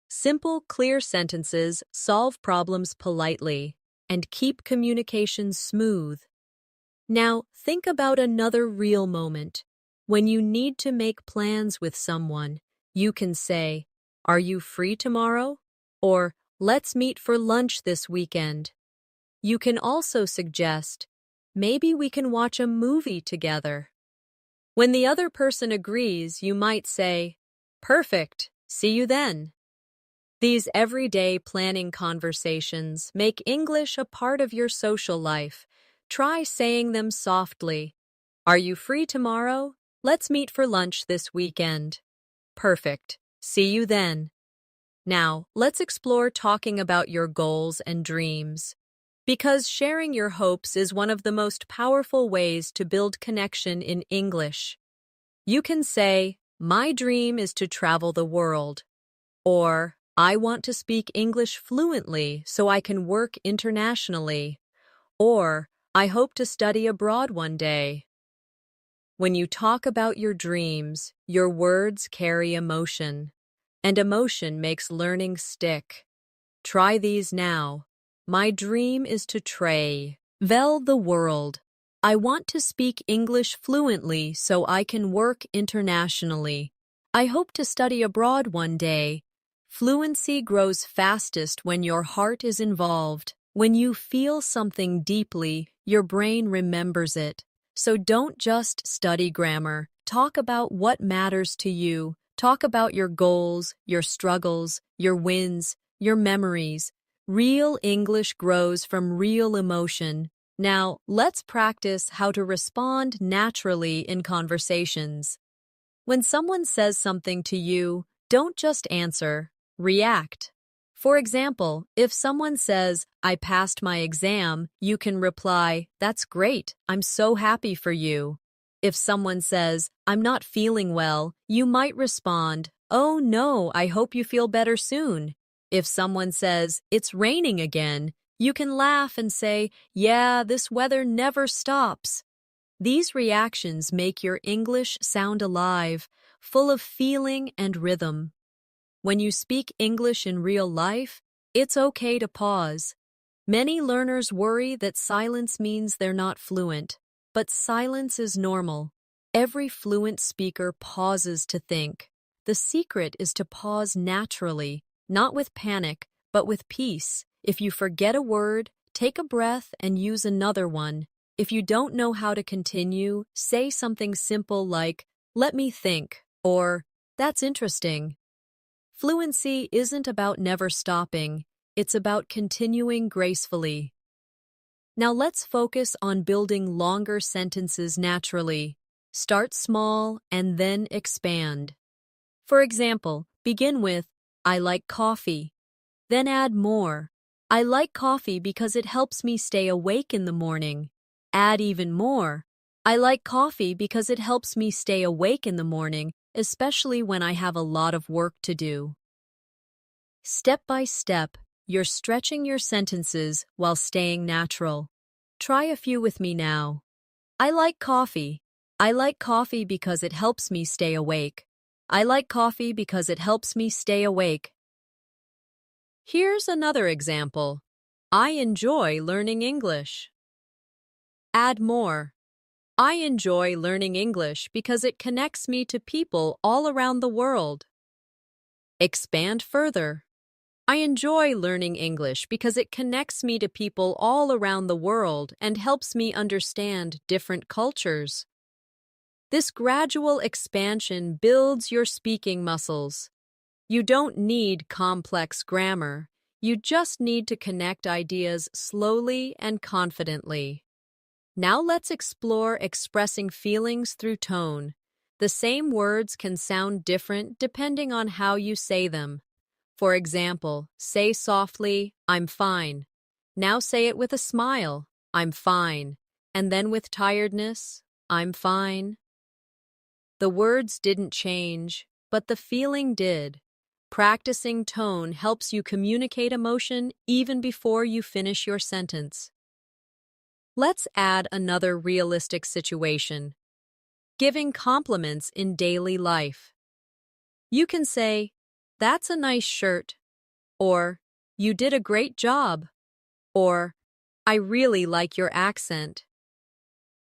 Simple, clear sentences solve problems politely and keep communication smooth. Now, think about another real moment. When you need to make plans with someone, you can say, "Are you free tomorrow?" Or, "Let's meet for lunch this weekend." You can also suggest, "Maybe we can watch a movie together." When the other person agrees, you might say, "Perfect, see you then." These everyday planning conversations make English a part of your social life. Try saying them softly. "Are you free tomorrow? Let's meet for lunch this weekend." Perfect. See you then. Now, let's explore talking about your goals and dreams. Because sharing your hopes is one of the most powerful ways to build connection in English. You can say, "My dream is to travel the world," or "I want to speak English fluently so I can work internationally," or "I hope to study abroad one day." When you talk about your dreams, your words carry emotion, and emotion makes learning stick. Try these now. My dream is to travel the world. I want to speak English fluently so I can work internationally. I hope to study abroad one day. Fluency grows fastest when your heart is involved. When you feel something deeply, your brain remembers it. So don't just study grammar. Talk about what matters to you. Talk about your goals, your struggles, your wins, your memories. Real English grows from real emotion. Now, let's practice how to respond naturally in conversations. When someone says something to you, don't just answer, react. For example, if someone says, "I passed my exam," you can reply, "That's great, I'm so happy for you." If someone says, "I'm not feeling well," you might respond, "Oh no, I hope you feel better soon." If someone says, "It's raining again," you can laugh and say, "Yeah, this weather never stops." These reactions make your English sound alive, full of feeling and rhythm. When you speak English in real life, it's okay to pause. Many learners worry that silence means they're not fluent, but silence is normal. Every fluent speaker pauses to think. The secret is to pause naturally, not with panic, but with peace. If you forget a word, take a breath and use another one. If you don't know how to continue, say something simple like, "Let me think," or "That's interesting." Fluency isn't about never stopping, it's about continuing gracefully. Now let's focus on building longer sentences naturally. Start small and then expand. For example, begin with, "I like coffee." Then add more. "I like coffee because it helps me stay awake in the morning." Add even more. "I like coffee because it helps me stay awake in the morning, especially when I have a lot of work to do." Step by step, you're stretching your sentences while staying natural. Try a few with me now. "I like coffee." "I like coffee because it helps me stay awake." "I like coffee because it helps me stay awake." Here's another example. "I enjoy learning English." Add more. "I enjoy learning English because it connects me to people all around the world." Expand further. "I enjoy learning English because it connects me to people all around the world and helps me understand different cultures." This gradual expansion builds your speaking muscles. You don't need complex grammar. You just need to connect ideas slowly and confidently. Now let's explore expressing feelings through tone. The same words can sound different depending on how you say them. For example, say softly, "I'm fine." Now say it with a smile, "I'm fine." And then with tiredness, "I'm fine." The words didn't change, but the feeling did. Practicing tone helps you communicate emotion even before you finish your sentence. Let's add another realistic situation. Giving compliments in daily life. You can say, "That's a nice shirt," or "You did a great job," or "I really like your accent."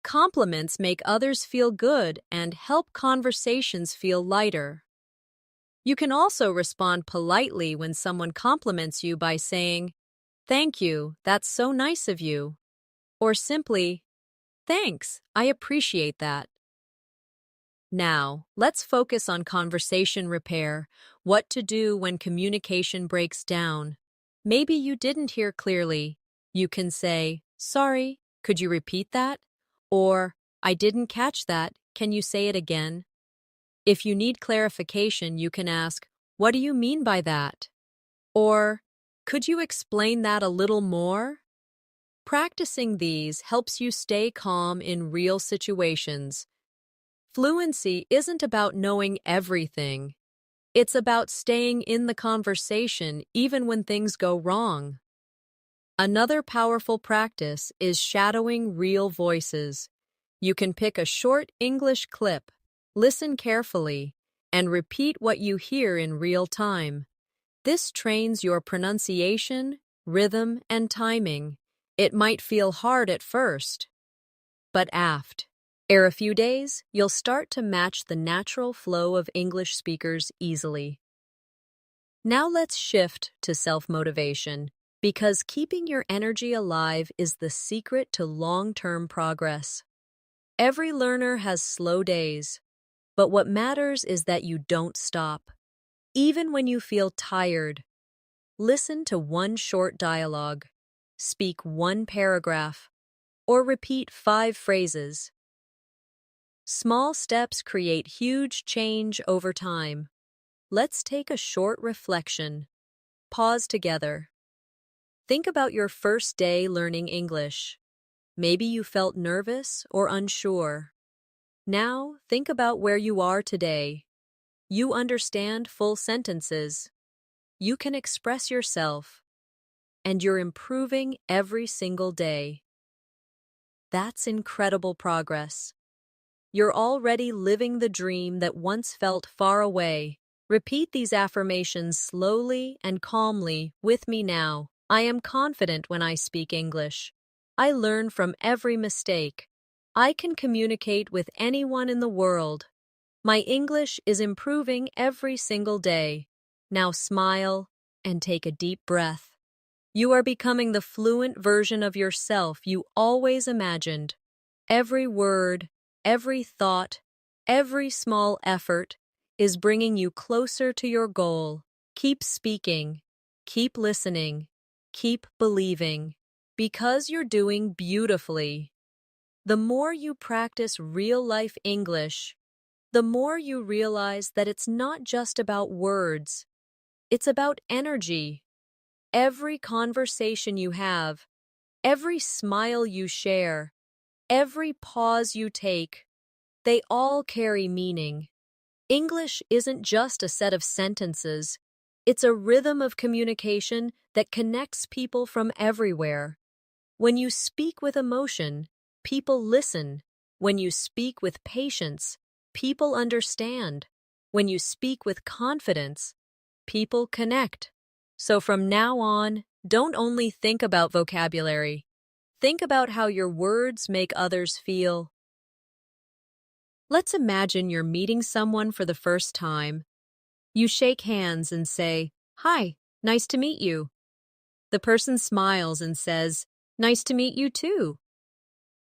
Compliments make others feel good and help conversations feel lighter. You can also respond politely when someone compliments you by saying, "Thank you, that's so nice of you," or simply, "Thanks, I appreciate that." Now, let's focus on conversation repair, what to do when communication breaks down. Maybe you didn't hear clearly. You can say, "Sorry, could you repeat that?" Or, "I didn't catch that, can you say it again?" If you need clarification, you can ask, "What do you mean by that?" Or, "Could you explain that a little more?" Practicing these helps you stay calm in real situations. Fluency isn't about knowing everything. It's about staying in the conversation even when things go wrong. Another powerful practice is shadowing real voices. You can pick a short English clip, listen carefully, and repeat what you hear in real time. This trains your pronunciation, rhythm, and timing. It might feel hard at first, but after a few days, you'll start to match the natural flow of English speakers easily. Now let's shift to self-motivation, because keeping your energy alive is the secret to long-term progress. Every learner has slow days, but what matters is that you don't stop. Even when you feel tired, listen to one short dialogue, speak one paragraph, or repeat 5 phrases. Small steps create huge change over time. Let's take a short reflection. Pause together. Think about your first day learning English. Maybe you felt nervous or unsure. Now, think about where you are today. You understand full sentences. You can express yourself. And you're improving every single day. That's incredible progress. You're already living the dream that once felt far away. Repeat these affirmations slowly and calmly with me now. I am confident when I speak English. I learn from every mistake. I can communicate with anyone in the world. My English is improving every single day. Now smile and take a deep breath. You are becoming the fluent version of yourself you always imagined. Every word, every thought, every small effort is bringing you closer to your goal. Keep speaking, keep listening, keep believing, because you're doing beautifully. The more you practice real-life English, the more you realize that it's not just about words, it's about energy. Every conversation you have, every smile you share, every pause you take, they all carry meaning. English isn't just a set of sentences. It's a rhythm of communication that connects people from everywhere. When you speak with emotion, people listen. When you speak with patience, people understand. When you speak with confidence, people connect. So from now on, don't only think about vocabulary. Think about how your words make others feel. Let's imagine you're meeting someone for the first time. You shake hands and say, "Hi, nice to meet you." The person smiles and says, "Nice to meet you too."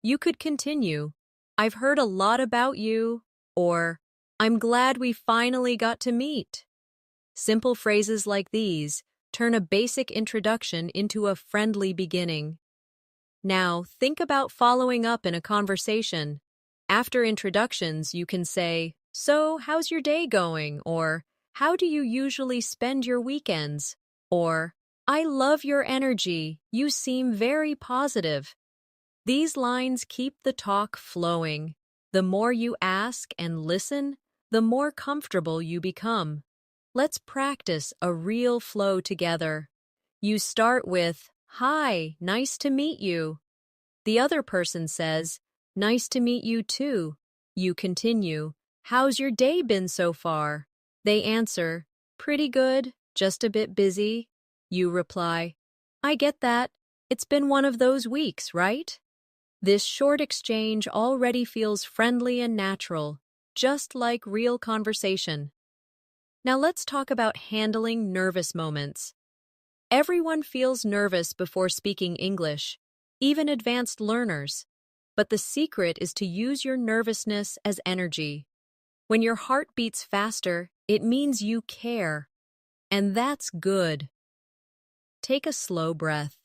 You could continue, "I've heard a lot about you," or "I'm glad we finally got to meet." Simple phrases like these turn a basic introduction into a friendly beginning. Now, think about following up in a conversation. After introductions, you can say, "So, how's your day going?" Or, "How do you usually spend your weekends?" Or, "I love your energy. You seem very positive." These lines keep the talk flowing. The more you ask and listen, the more comfortable you become. Let's practice a real flow together. You start with, "Hi, nice to meet you." The other person says, "Nice to meet you too." You continue, "How's your day been so far?" They answer, "Pretty good, just a bit busy." You reply, "I get that. It's been one of those weeks, right?" This short exchange already feels friendly and natural, just like real conversation. Now let's talk about handling nervous moments. Everyone feels nervous before speaking English, even advanced learners. But the secret is to use your nervousness as energy. When your heart beats faster, it means you care. And that's good. Take a slow breath,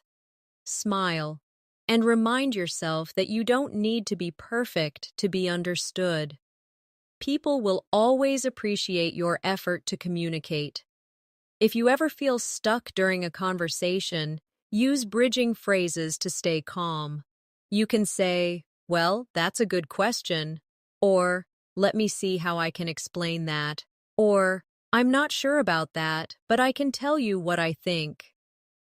smile, and remind yourself that you don't need to be perfect to be understood. People will always appreciate your effort to communicate. If you ever feel stuck during a conversation, use bridging phrases to stay calm. You can say, "Well, that's a good question," or "Let me see how I can explain that," or "I'm not sure about that, but I can tell you what I think."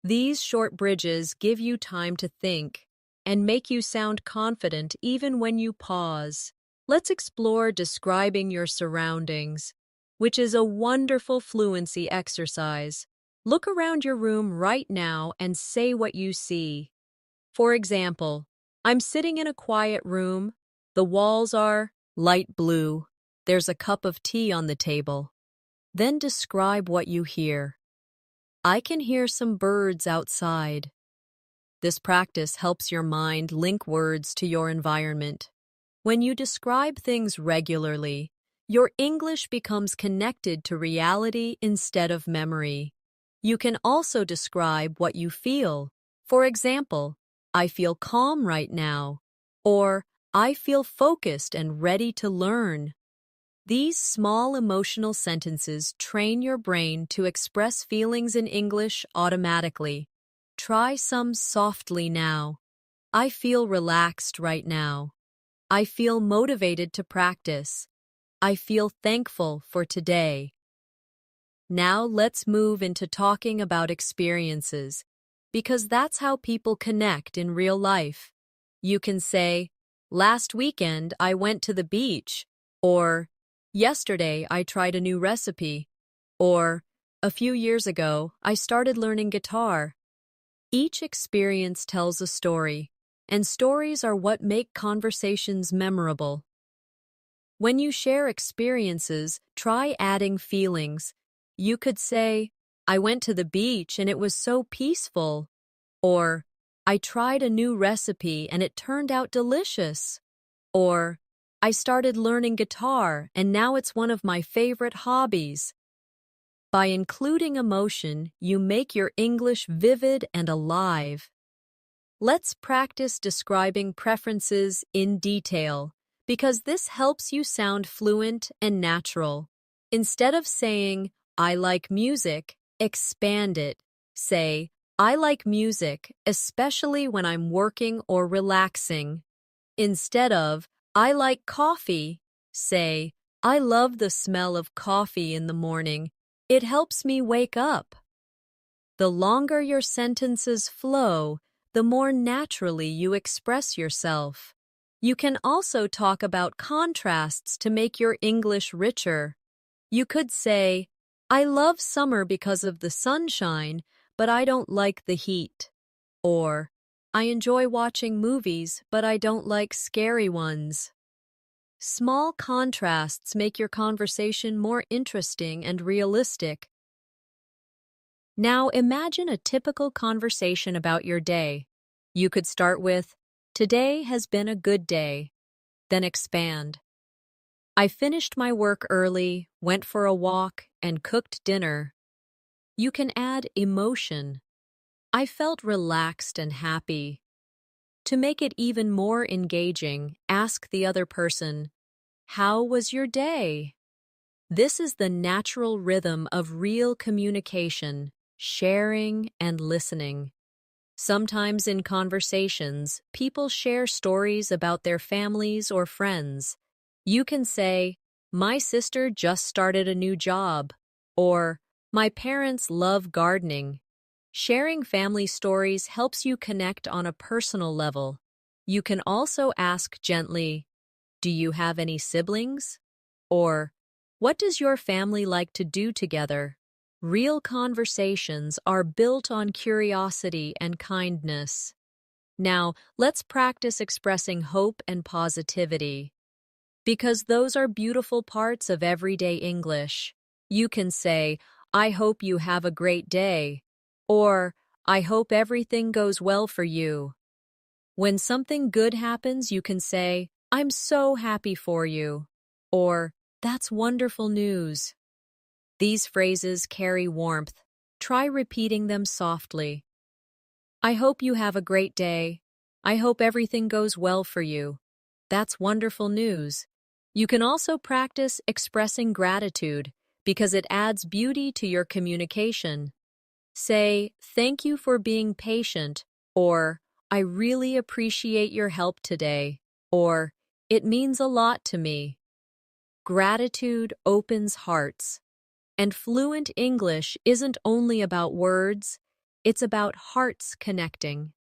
These short bridges give you time to think and make you sound confident even when you pause. Let's explore describing your surroundings, which is a wonderful fluency exercise. Look around your room right now and say what you see. For example, "I'm sitting in a quiet room. The walls are light blue. There's a cup of tea on the table." Then describe what you hear. "I can hear some birds outside." This practice helps your mind link words to your environment. When you describe things regularly, your English becomes connected to reality instead of memory. You can also describe what you feel. For example, "I feel calm right now," or "I feel focused and ready to learn." These small emotional sentences train your brain to express feelings in English automatically. Try some softly now. "I feel relaxed right now." "I feel motivated to practice." "I feel thankful for today." Now let's move into talking about experiences, because that's how people connect in real life. You can say, "Last weekend I went to the beach," or "Yesterday I tried a new recipe," or "A few years ago I started learning guitar." Each experience tells a story, and stories are what make conversations memorable. When you share experiences, try adding feelings. You could say, "I went to the beach and it was so peaceful," or "I tried a new recipe and it turned out delicious," or "I started learning guitar and now it's one of my favorite hobbies." By including emotion, you make your English vivid and alive. Let's practice describing preferences in detail, because this helps you sound fluent and natural. Instead of saying, "I like music," expand it. Say, "I like music, especially when I'm working or relaxing." Instead of, "I like coffee," say, "I love the smell of coffee in the morning. It helps me wake up." The longer your sentences flow, the more naturally you express yourself. You can also talk about contrasts to make your English richer. You could say, "I love summer because of the sunshine, but I don't like the heat." Or, "I enjoy watching movies, but I don't like scary ones." Small contrasts make your conversation more interesting and realistic. Now imagine a typical conversation about your day. You could start with, "Today has been a good day." Then expand. "I finished my work early, went for a walk, and cooked dinner." You can add emotion. "I felt relaxed and happy." To make it even more engaging, ask the other person, "How was your day?" This is the natural rhythm of real communication, sharing and listening. Sometimes in conversations, people share stories about their families or friends. You can say, "My sister just started a new job," or "My parents love gardening." Sharing family stories helps you connect on a personal level. You can also ask gently, Do you have any siblings? Or, what does your family like to do together? Real conversations are built on curiosity and kindness. Now, let's practice expressing hope and positivity, because those are beautiful parts of everyday English. You can say, I hope you have a great day, or I hope everything goes well for you. When something good happens, you can say, I'm so happy for you, or that's wonderful news. These phrases carry warmth. Try repeating them softly. I hope you have a great day. I hope everything goes well for you. That's wonderful news. You can also practice expressing gratitude because it adds beauty to your communication. Say, thank you for being patient, or I really appreciate your help today, or it means a lot to me. Gratitude opens hearts. And fluent English isn't only about words, it's about hearts connecting.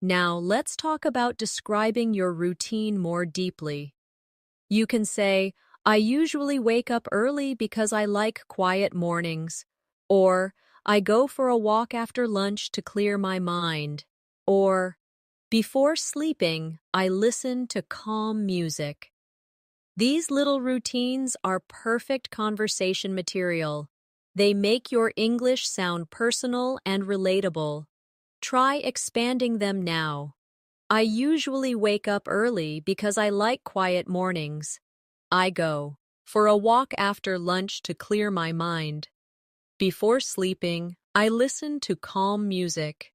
Now, let's talk about describing your routine more deeply. You can say, I usually wake up early because I like quiet mornings, or I go for a walk after lunch to clear my mind, or before sleeping, I listen to calm music. These little routines are perfect conversation material. They make your English sound personal and relatable. Try expanding them now. I usually wake up early because I like quiet mornings. I go for a walk after lunch to clear my mind. Before sleeping, I listen to calm music.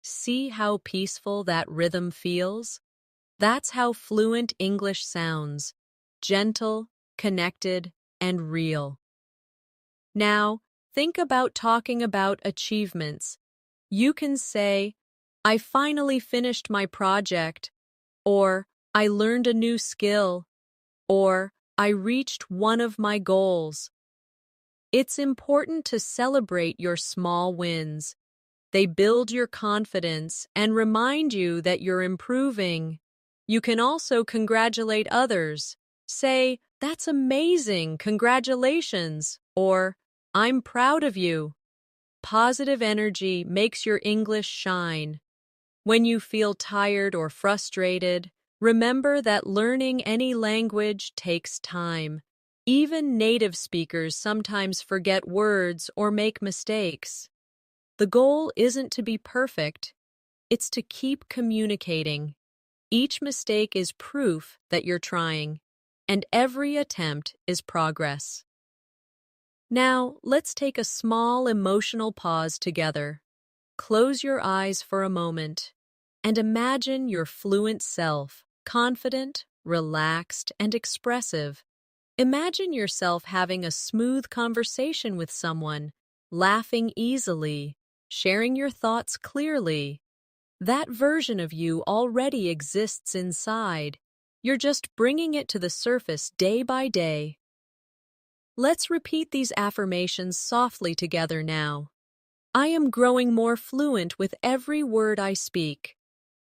See how peaceful that rhythm feels? That's how fluent English sounds. Gentle, connected, and real. Now, think about talking about achievements. You can say, I finally finished my project, or I learned a new skill, or I reached one of my goals. It's important to celebrate your small wins. They build your confidence and remind you that you're improving. You can also congratulate others. Say, that's amazing, congratulations, or I'm proud of you. Positive energy makes your English shine. When you feel tired or frustrated, remember that learning any language takes time. Even native speakers sometimes forget words or make mistakes. The goal isn't to be perfect, it's to keep communicating. Each mistake is proof that you're trying, and every attempt is progress. Now, let's take a small emotional pause together. Close your eyes for a moment and imagine your fluent self, confident, relaxed, and expressive. Imagine yourself having a smooth conversation with someone, laughing easily, sharing your thoughts clearly. That version of you already exists inside. You're just bringing it to the surface day by day. Let's repeat these affirmations softly together now. I am growing more fluent with every word I speak.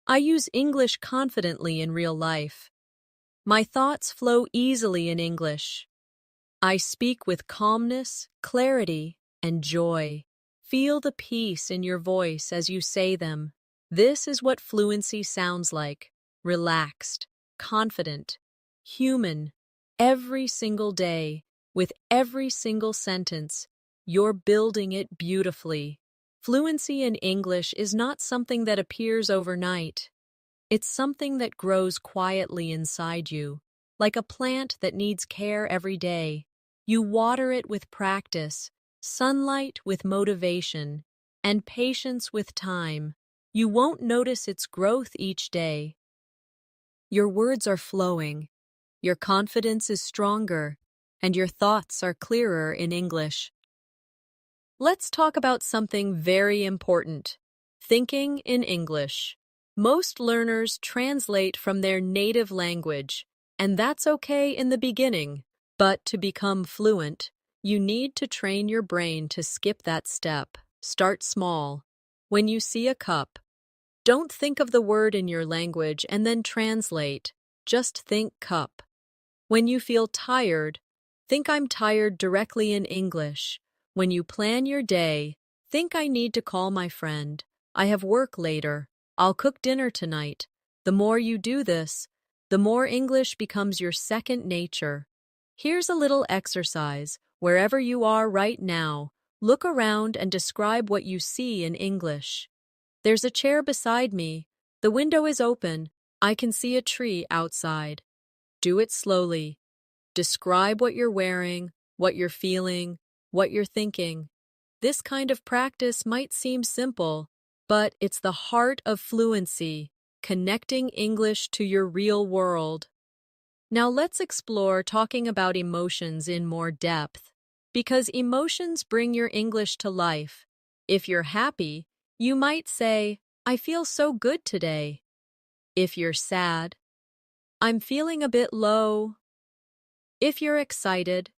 I use English confidently in real life. My thoughts flow easily in English. I speak with calmness, clarity, and joy. Feel the peace in your voice as you say them. This is what fluency sounds like: relaxed, confident, human. Every single day, with every single sentence, you're building it beautifully. Fluency in English is not something that appears overnight. It's something that grows quietly inside you, like a plant that needs care every day. You water it with practice, sunlight with motivation, and patience with time. You won't notice its growth each day. Your words are flowing, your confidence is stronger, and your thoughts are clearer in English. Let's talk about something very important: thinking in English. Most learners translate from their native language, and that's okay in the beginning. But to become fluent, you need to train your brain to skip that step. Start small. When you see a cup, don't think of the word in your language and then translate. just think cup. When you feel tired, think I'm tired directly in English. When you plan your day, think I need to call my friend. I have work later. I'll cook dinner tonight. The more you do this, the more English becomes your second nature. Here's a little exercise. Wherever you are right now, look around and describe what you see in English. There's a chair beside me. The window is open. I can see a tree outside. Do it slowly. Describe what you're wearing, what you're feeling, what you're thinking. This kind of practice might seem simple, but it's the heart of fluency, connecting English to your real world. Now let's explore talking about emotions in more depth, because emotions bring your English to life. If you're happy, you might say, I feel so good today. If you're sad, I'm feeling a bit low. If you're excited,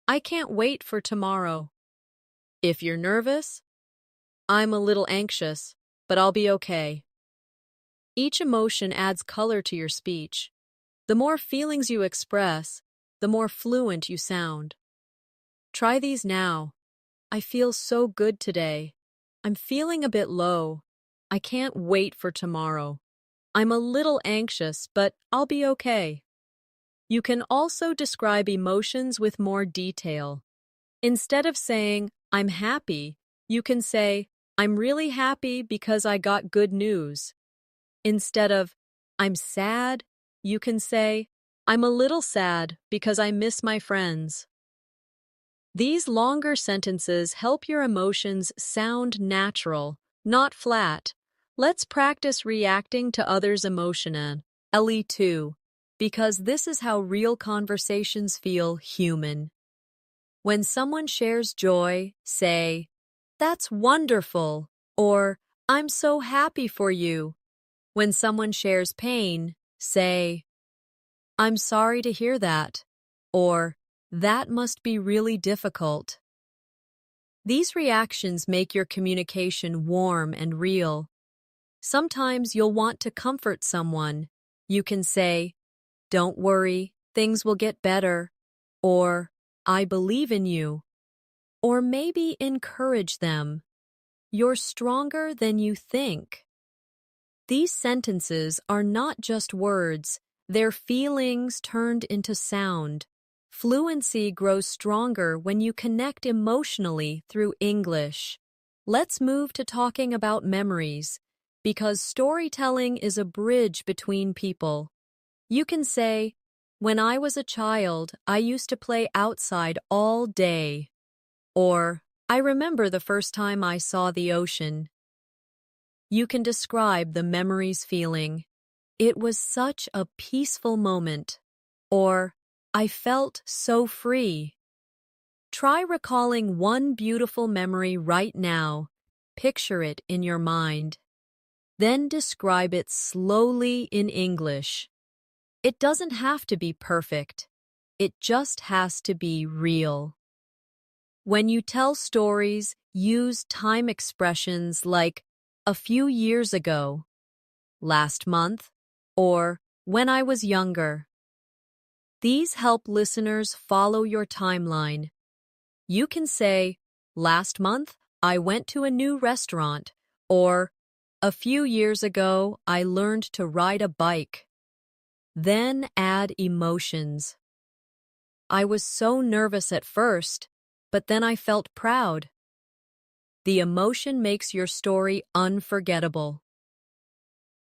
I can't wait for tomorrow. If you're nervous, I'm a little anxious, but I'll be okay. Each emotion adds color to your speech. The more feelings you express, the more fluent you sound. Try these now. I feel so good today. I'm feeling a bit low. I can't wait for tomorrow. I'm a little anxious, but I'll be okay. You can also describe emotions with more detail. Instead of saying, I'm happy, you can say, I'm really happy because I got good news. Instead of, I'm sad, you can say, I'm a little sad because I miss my friends. These longer sentences help your emotions sound natural, not flat. Let's practice reacting to others' emotion. LE2. Because this is how real conversations feel human. When someone shares joy, say, That's wonderful, or I'm so happy for you. When someone shares pain, say, I'm sorry to hear that, or that must be really difficult. These reactions make your communication warm and real. Sometimes you'll want to comfort someone. You can say, Don't worry, things will get better, or I believe in you, or maybe encourage them. You're stronger than you think. These sentences are not just words, they're feelings turned into sound. Fluency grows stronger when you connect emotionally through English. Let's move to talking about memories, because storytelling is a bridge between people. You can say, When I was a child, I used to play outside all day. Or, I remember the first time I saw the ocean. You can describe the memory's feeling. It was such a peaceful moment. Or, I felt so free. Try recalling one beautiful memory right now. Picture it in your mind. Then describe it slowly in English. It doesn't have to be perfect. It just has to be real. When you tell stories, use time expressions like a few years ago, last month, or when I was younger. These help listeners follow your timeline. You can say, Last month, I went to a new restaurant, or a few years ago, I learned to ride a bike. Then add emotions. I was so nervous at first, but then I felt proud. The emotion makes your story unforgettable.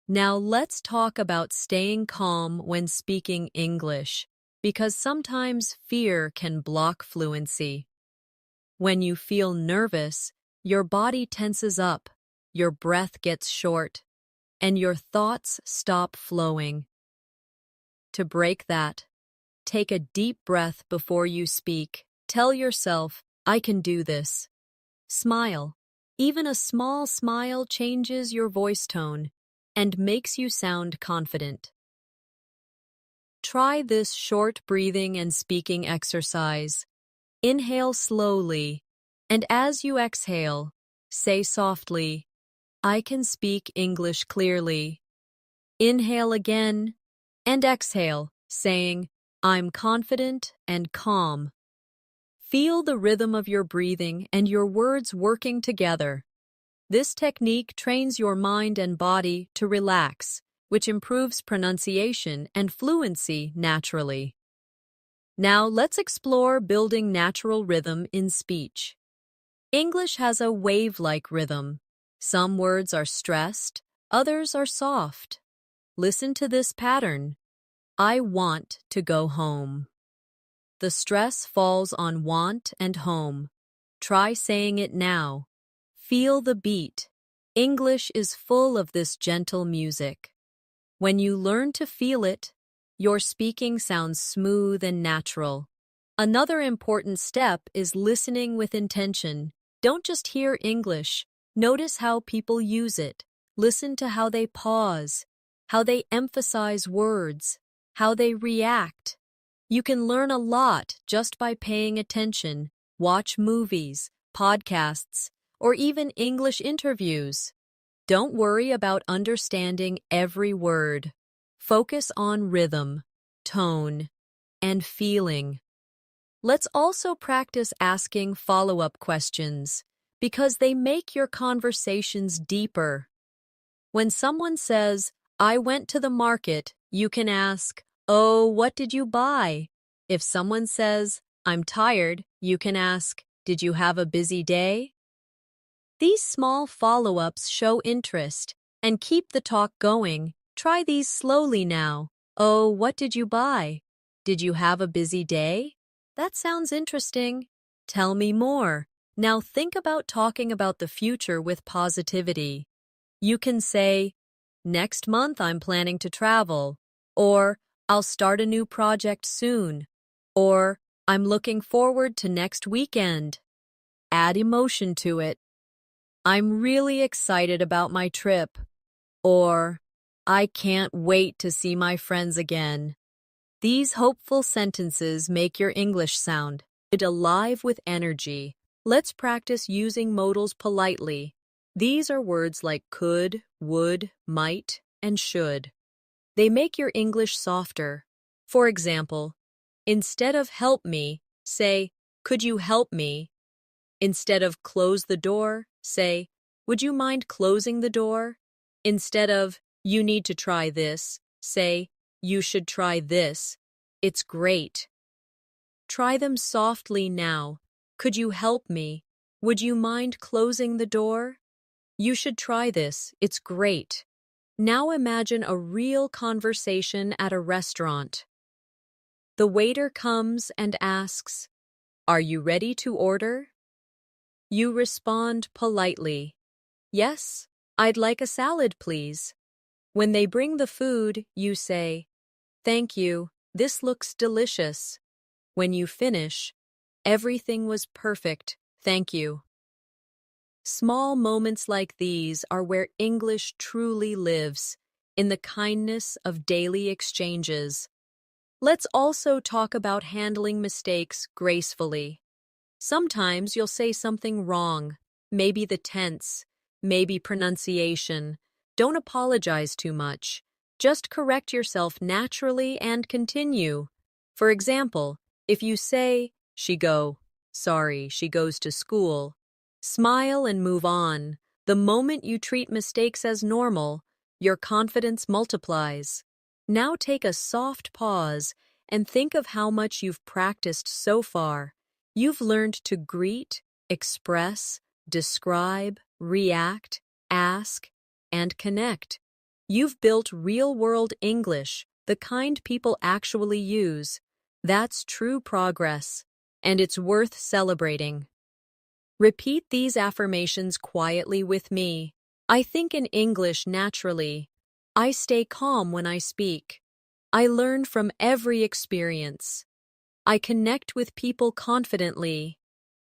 Now let's talk about staying calm when speaking English, because sometimes fear can block fluency. When you feel nervous, your body tenses up, your breath gets short, and your thoughts stop flowing. To break that, take a deep breath before you speak. Tell yourself, I can do this. Smile. Even a small smile changes your voice tone and makes you sound confident. Try this short breathing and speaking exercise. Inhale slowly, and as you exhale, say softly, I can speak English clearly. Inhale again, And exhale, saying, I'm confident and calm. Feel the rhythm of your breathing and your words working together. This technique trains your mind and body to relax, which improves pronunciation and fluency naturally. Now let's explore building natural rhythm in speech. English has a wave-like rhythm. Some words are stressed, others are soft. Listen to this pattern. I want to go home. The stress falls on want and home. Try saying it now. Feel the beat. English is full of this gentle music. When you learn to feel it, your speaking sounds smooth and natural. Another important step is listening with intention. Don't just hear English. Notice how people use it. Listen to how they pause, how they emphasize words, how they react. You can learn a lot just by paying attention. Watch movies, podcasts, or even English interviews. Don't worry about understanding every word. Focus on rhythm, tone, and feeling. Let's also practice asking follow-up questions because they make your conversations deeper. When someone says, I went to the market, you can ask, oh, what did you buy? If someone says, I'm tired, you can ask, did you have a busy day? These small follow-ups show interest and keep the talk going. Try these slowly now. Oh, what did you buy? Did you have a busy day? That sounds interesting. Tell me more. Now think about talking about the future with positivity. You can say, next month I'm planning to travel, or I'll start a new project soon, or I'm looking forward to next weekend. Add emotion to it. I'm really excited about my trip, or I can't wait to see my friends again. These hopeful sentences make your English sound alive with energy. Let's practice using modals politely. These are words like could, would, might, and should. They make your English softer. For example, instead of help me, say, could you help me? Instead of close the door, say, would you mind closing the door? Instead of you need to try this, say, you should try this. It's great. Try them softly now. Could you help me? Would you mind closing the door? You should try this. It's great. Now imagine a real conversation at a restaurant. The waiter comes and asks, are you ready to order? You respond politely, yes, I'd like a salad, please. When they bring the food, you say, thank you, this looks delicious. When you finish, everything was perfect, thank you. Small moments like these are where English truly lives, in the kindness of daily exchanges. Let's also talk about handling mistakes gracefully. Sometimes you'll say something wrong, maybe the tense, maybe pronunciation. Don't apologize too much. Just correct yourself naturally and continue. For example, if you say, sorry, she goes to school, smile and move on. The moment you treat mistakes as normal, your confidence multiplies. Now take a soft pause and think of how much you've practiced so far. You've learned to greet, express, describe, react, ask, and connect. You've built real-world English, the kind people actually use. That's true progress, and it's worth celebrating. Repeat these affirmations quietly with me. I think in English naturally. I stay calm when I speak. I learn from every experience. I connect with people confidently.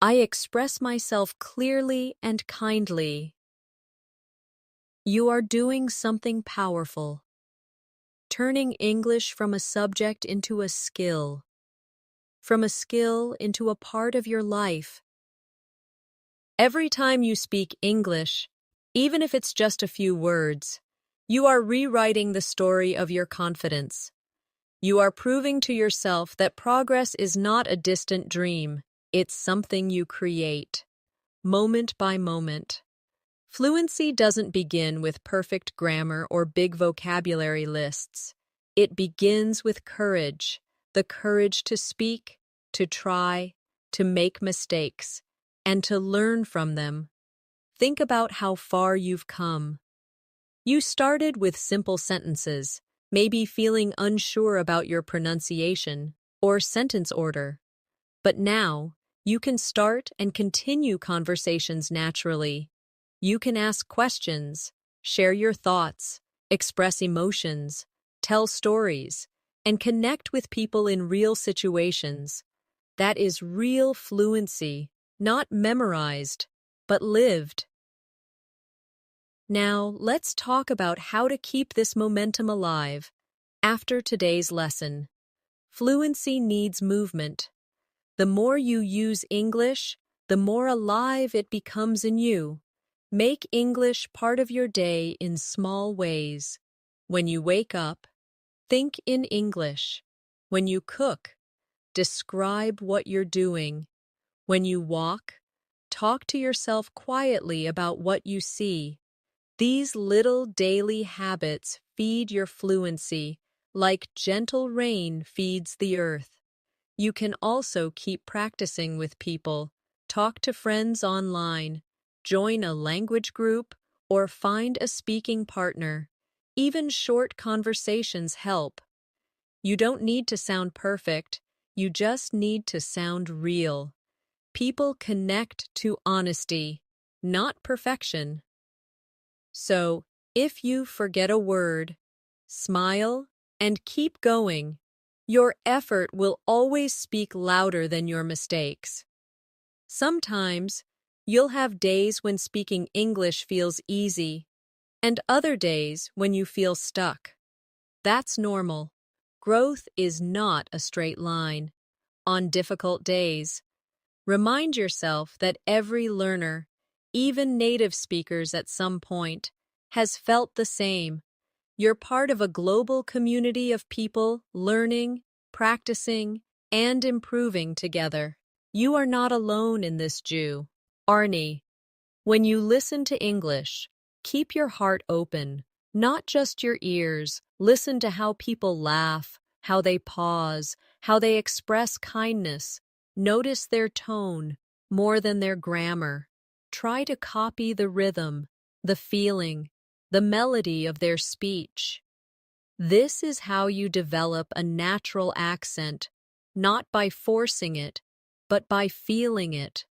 I express myself clearly and kindly. You are doing something powerful. Turning English from a subject into a skill. From a skill into a part of your life. Every time you speak English, even if it's just a few words, you are rewriting the story of your confidence. You are proving to yourself that progress is not a distant dream, it's something you create, moment by moment. Fluency doesn't begin with perfect grammar or big vocabulary lists. It begins with courage, the courage to speak, to try, to make mistakes, and to learn from them. Think about how far you've come. You started with simple sentences, maybe feeling unsure about your pronunciation or sentence order. But now, you can start and continue conversations naturally. You can ask questions, share your thoughts, express emotions, tell stories, and connect with people in real situations. That is real fluency, not memorized, but lived. Now, let's talk about how to keep this momentum alive. After today's lesson, fluency needs movement. The more you use English, the more alive it becomes in you. Make English part of your day in small ways. When you wake up, think in English. When you cook, describe what you're doing. When you walk, talk to yourself quietly about what you see. These little daily habits feed your fluency, like gentle rain feeds the earth. You can also keep practicing with people, talk to friends online, join a language group, or find a speaking partner. Even short conversations help. You don't need to sound perfect, you just need to sound real. People connect to honesty, not perfection. So, if you forget a word, smile and keep going. Your effort will always speak louder than your mistakes. Sometimes, you'll have days when speaking English feels easy, and other days when you feel stuck. That's normal. Growth is not a straight line. On difficult days, remind yourself that every learner, even native speakers at some point, has felt the same. You're part of a global community of people learning, practicing, and improving together. You are not alone in this journey. When you listen to English, keep your heart open, not just your ears. Listen to how people laugh, how they pause, how they express kindness. Notice their tone more than their grammar. Try to copy the rhythm, the feeling, the melody of their speech. This is how you develop a natural accent, not by forcing it, but by feeling it.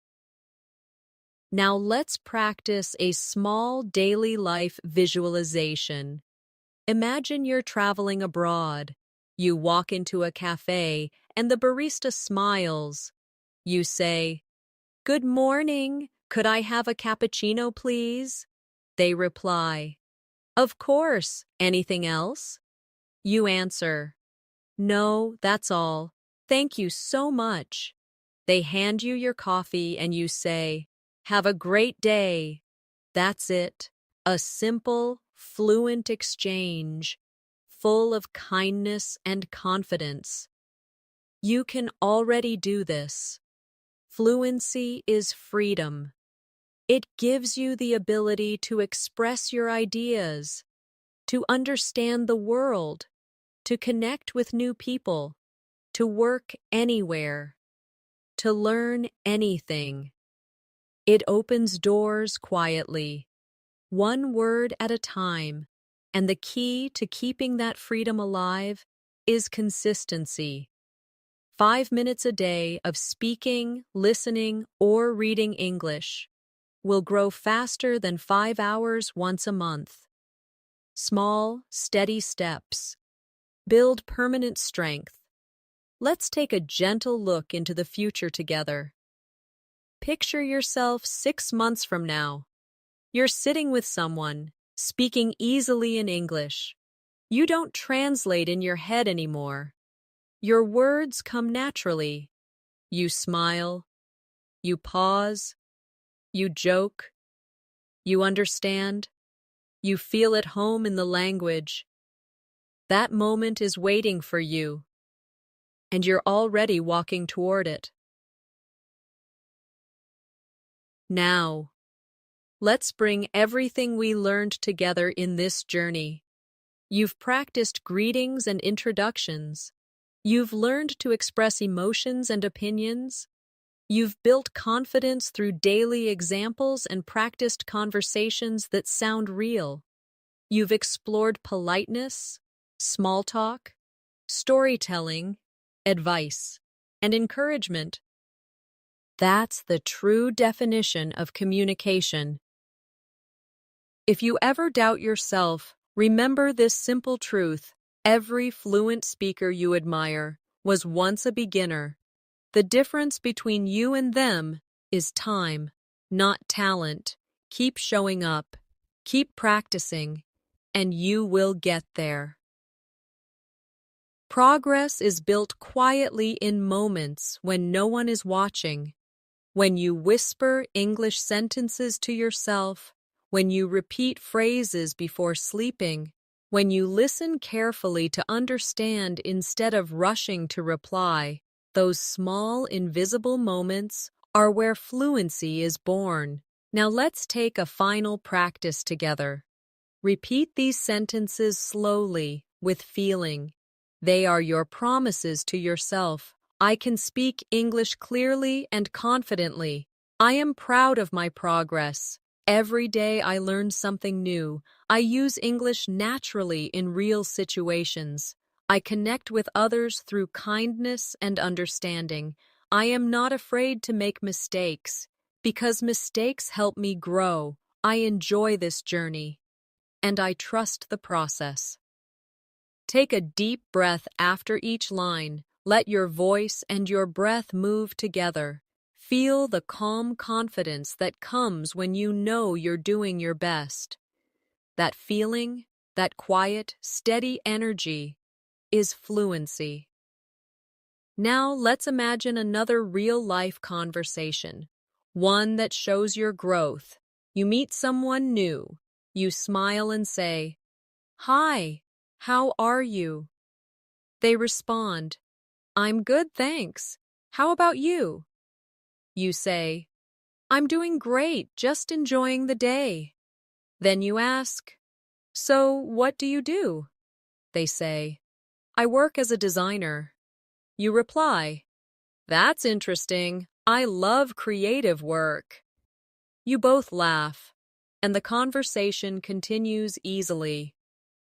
Now let's practice a small daily life visualization. Imagine you're traveling abroad. You walk into a cafe and the barista smiles. You say, "Good morning, could I have a cappuccino, please?" They reply, "Of course, anything else?" You answer, "No, that's all. Thank you so much." They hand you your coffee and you say, "Have a great day." That's it. A simple, fluent exchange, full of kindness and confidence. You can already do this. Fluency is freedom. It gives you the ability to express your ideas, to understand the world, to connect with new people, to work anywhere, to learn anything. It opens doors quietly, one word at a time, and the key to keeping that freedom alive is consistency. 5 minutes a day of speaking, listening, or reading English will grow faster than 5 hours once a month. Small, steady steps build permanent strength. Let's take a gentle look into the future together. Picture yourself 6 months from now. You're sitting with someone, speaking easily in English. You don't translate in your head anymore. Your words come naturally. You smile. You pause. You joke. You understand. You feel at home in the language. That moment is waiting for you, and you're already walking toward it. Now, let's bring everything we learned together in this journey. You've practiced greetings and introductions. You've learned to express emotions and opinions. You've built confidence through daily examples and practiced conversations that sound real. You've explored politeness, small talk, storytelling, advice, and encouragement. That's the true definition of communication. If you ever doubt yourself, remember this simple truth: every fluent speaker you admire was once a beginner. The difference between you and them is time, not talent. Keep showing up, keep practicing, and you will get there. Progress is built quietly in moments when no one is watching. When you whisper English sentences to yourself, when you repeat phrases before sleeping, when you listen carefully to understand instead of rushing to reply, those small, invisible moments are where fluency is born. Now let's take a final practice together. Repeat these sentences slowly, with feeling. They are your promises to yourself. I can speak English clearly and confidently. I am proud of my progress. Every day I learn something new. I use English naturally in real situations. I connect with others through kindness and understanding. I am not afraid to make mistakes, because mistakes help me grow. I enjoy this journey, and I trust the process. Take a deep breath after each line. Let your voice and your breath move together. Feel the calm confidence that comes when you know you're doing your best. That feeling, that quiet, steady energy, is fluency. Now let's imagine another real-life conversation, one that shows your growth. You meet someone new. You smile and say, "Hi, how are you?" They respond, "I'm good, thanks. How about you?" You say, "I'm doing great, just enjoying the day." Then you ask, "So, what do you do?" They say, "I work as a designer." You reply, "That's interesting. I love creative work." You both laugh, and the conversation continues easily.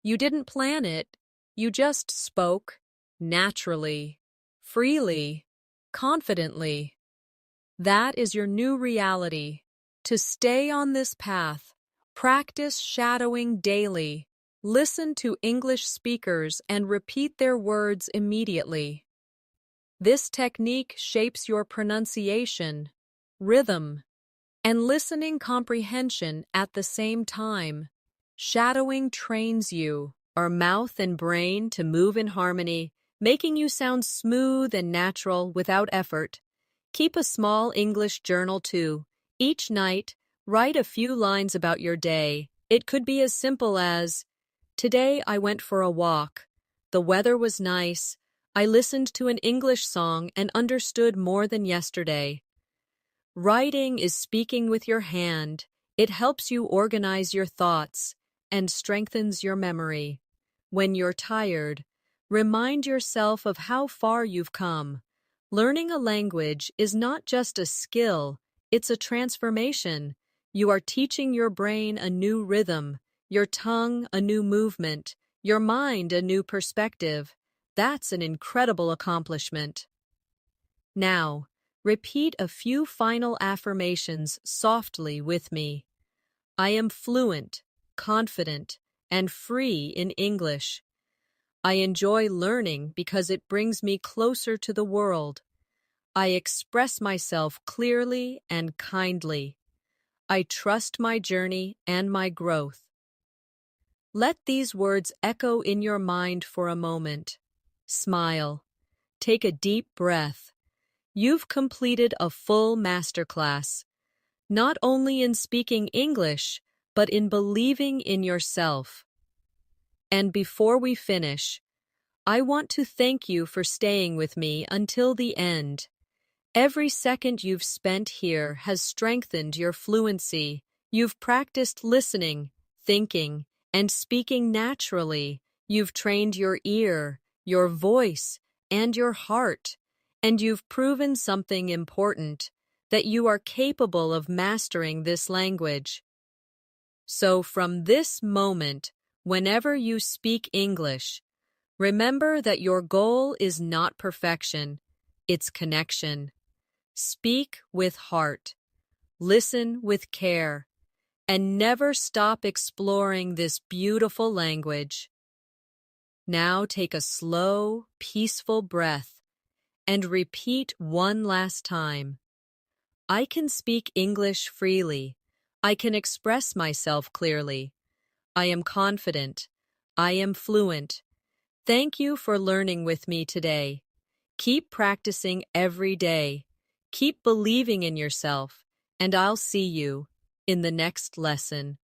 You didn't plan it. You just spoke, naturally, freely, confidently. That is your new reality. To stay on this path, practice shadowing daily. Listen to English speakers and repeat their words immediately. This technique shapes your pronunciation, rhythm, and listening comprehension at the same time. Shadowing trains your mouth and brain to move in harmony, making you sound smooth and natural without effort. Keep a small English journal too. Each night, write a few lines about your day. It could be as simple as, "Today I went for a walk. The weather was nice. I listened to an English song and understood more than yesterday." Writing is speaking with your hand. It helps you organize your thoughts and strengthens your memory. When you're tired, remind yourself of how far you've come. Learning a language is not just a skill, it's a transformation. You are teaching your brain a new rhythm, your tongue a new movement, your mind a new perspective. That's an incredible accomplishment. Now, repeat a few final affirmations softly with me. I am fluent, confident, and free in English. I enjoy learning because it brings me closer to the world. I express myself clearly and kindly. I trust my journey and my growth. Let these words echo in your mind for a moment. Smile. Take a deep breath. You've completed a full masterclass, not only in speaking English, but in believing in yourself. And before we finish, I want to thank you for staying with me until the end. Every second you've spent here has strengthened your fluency. You've practiced listening, thinking, and speaking naturally. You've trained your ear, your voice, and your heart. And you've proven something important, that you are capable of mastering this language. So from this moment, whenever you speak English, remember that your goal is not perfection, it's connection. Speak with heart, listen with care, and never stop exploring this beautiful language. Now take a slow, peaceful breath and repeat one last time. I can speak English freely. I can express myself clearly. I am confident. I am fluent. Thank you for learning with me today. Keep practicing every day. Keep believing in yourself, and I'll see you in the next lesson.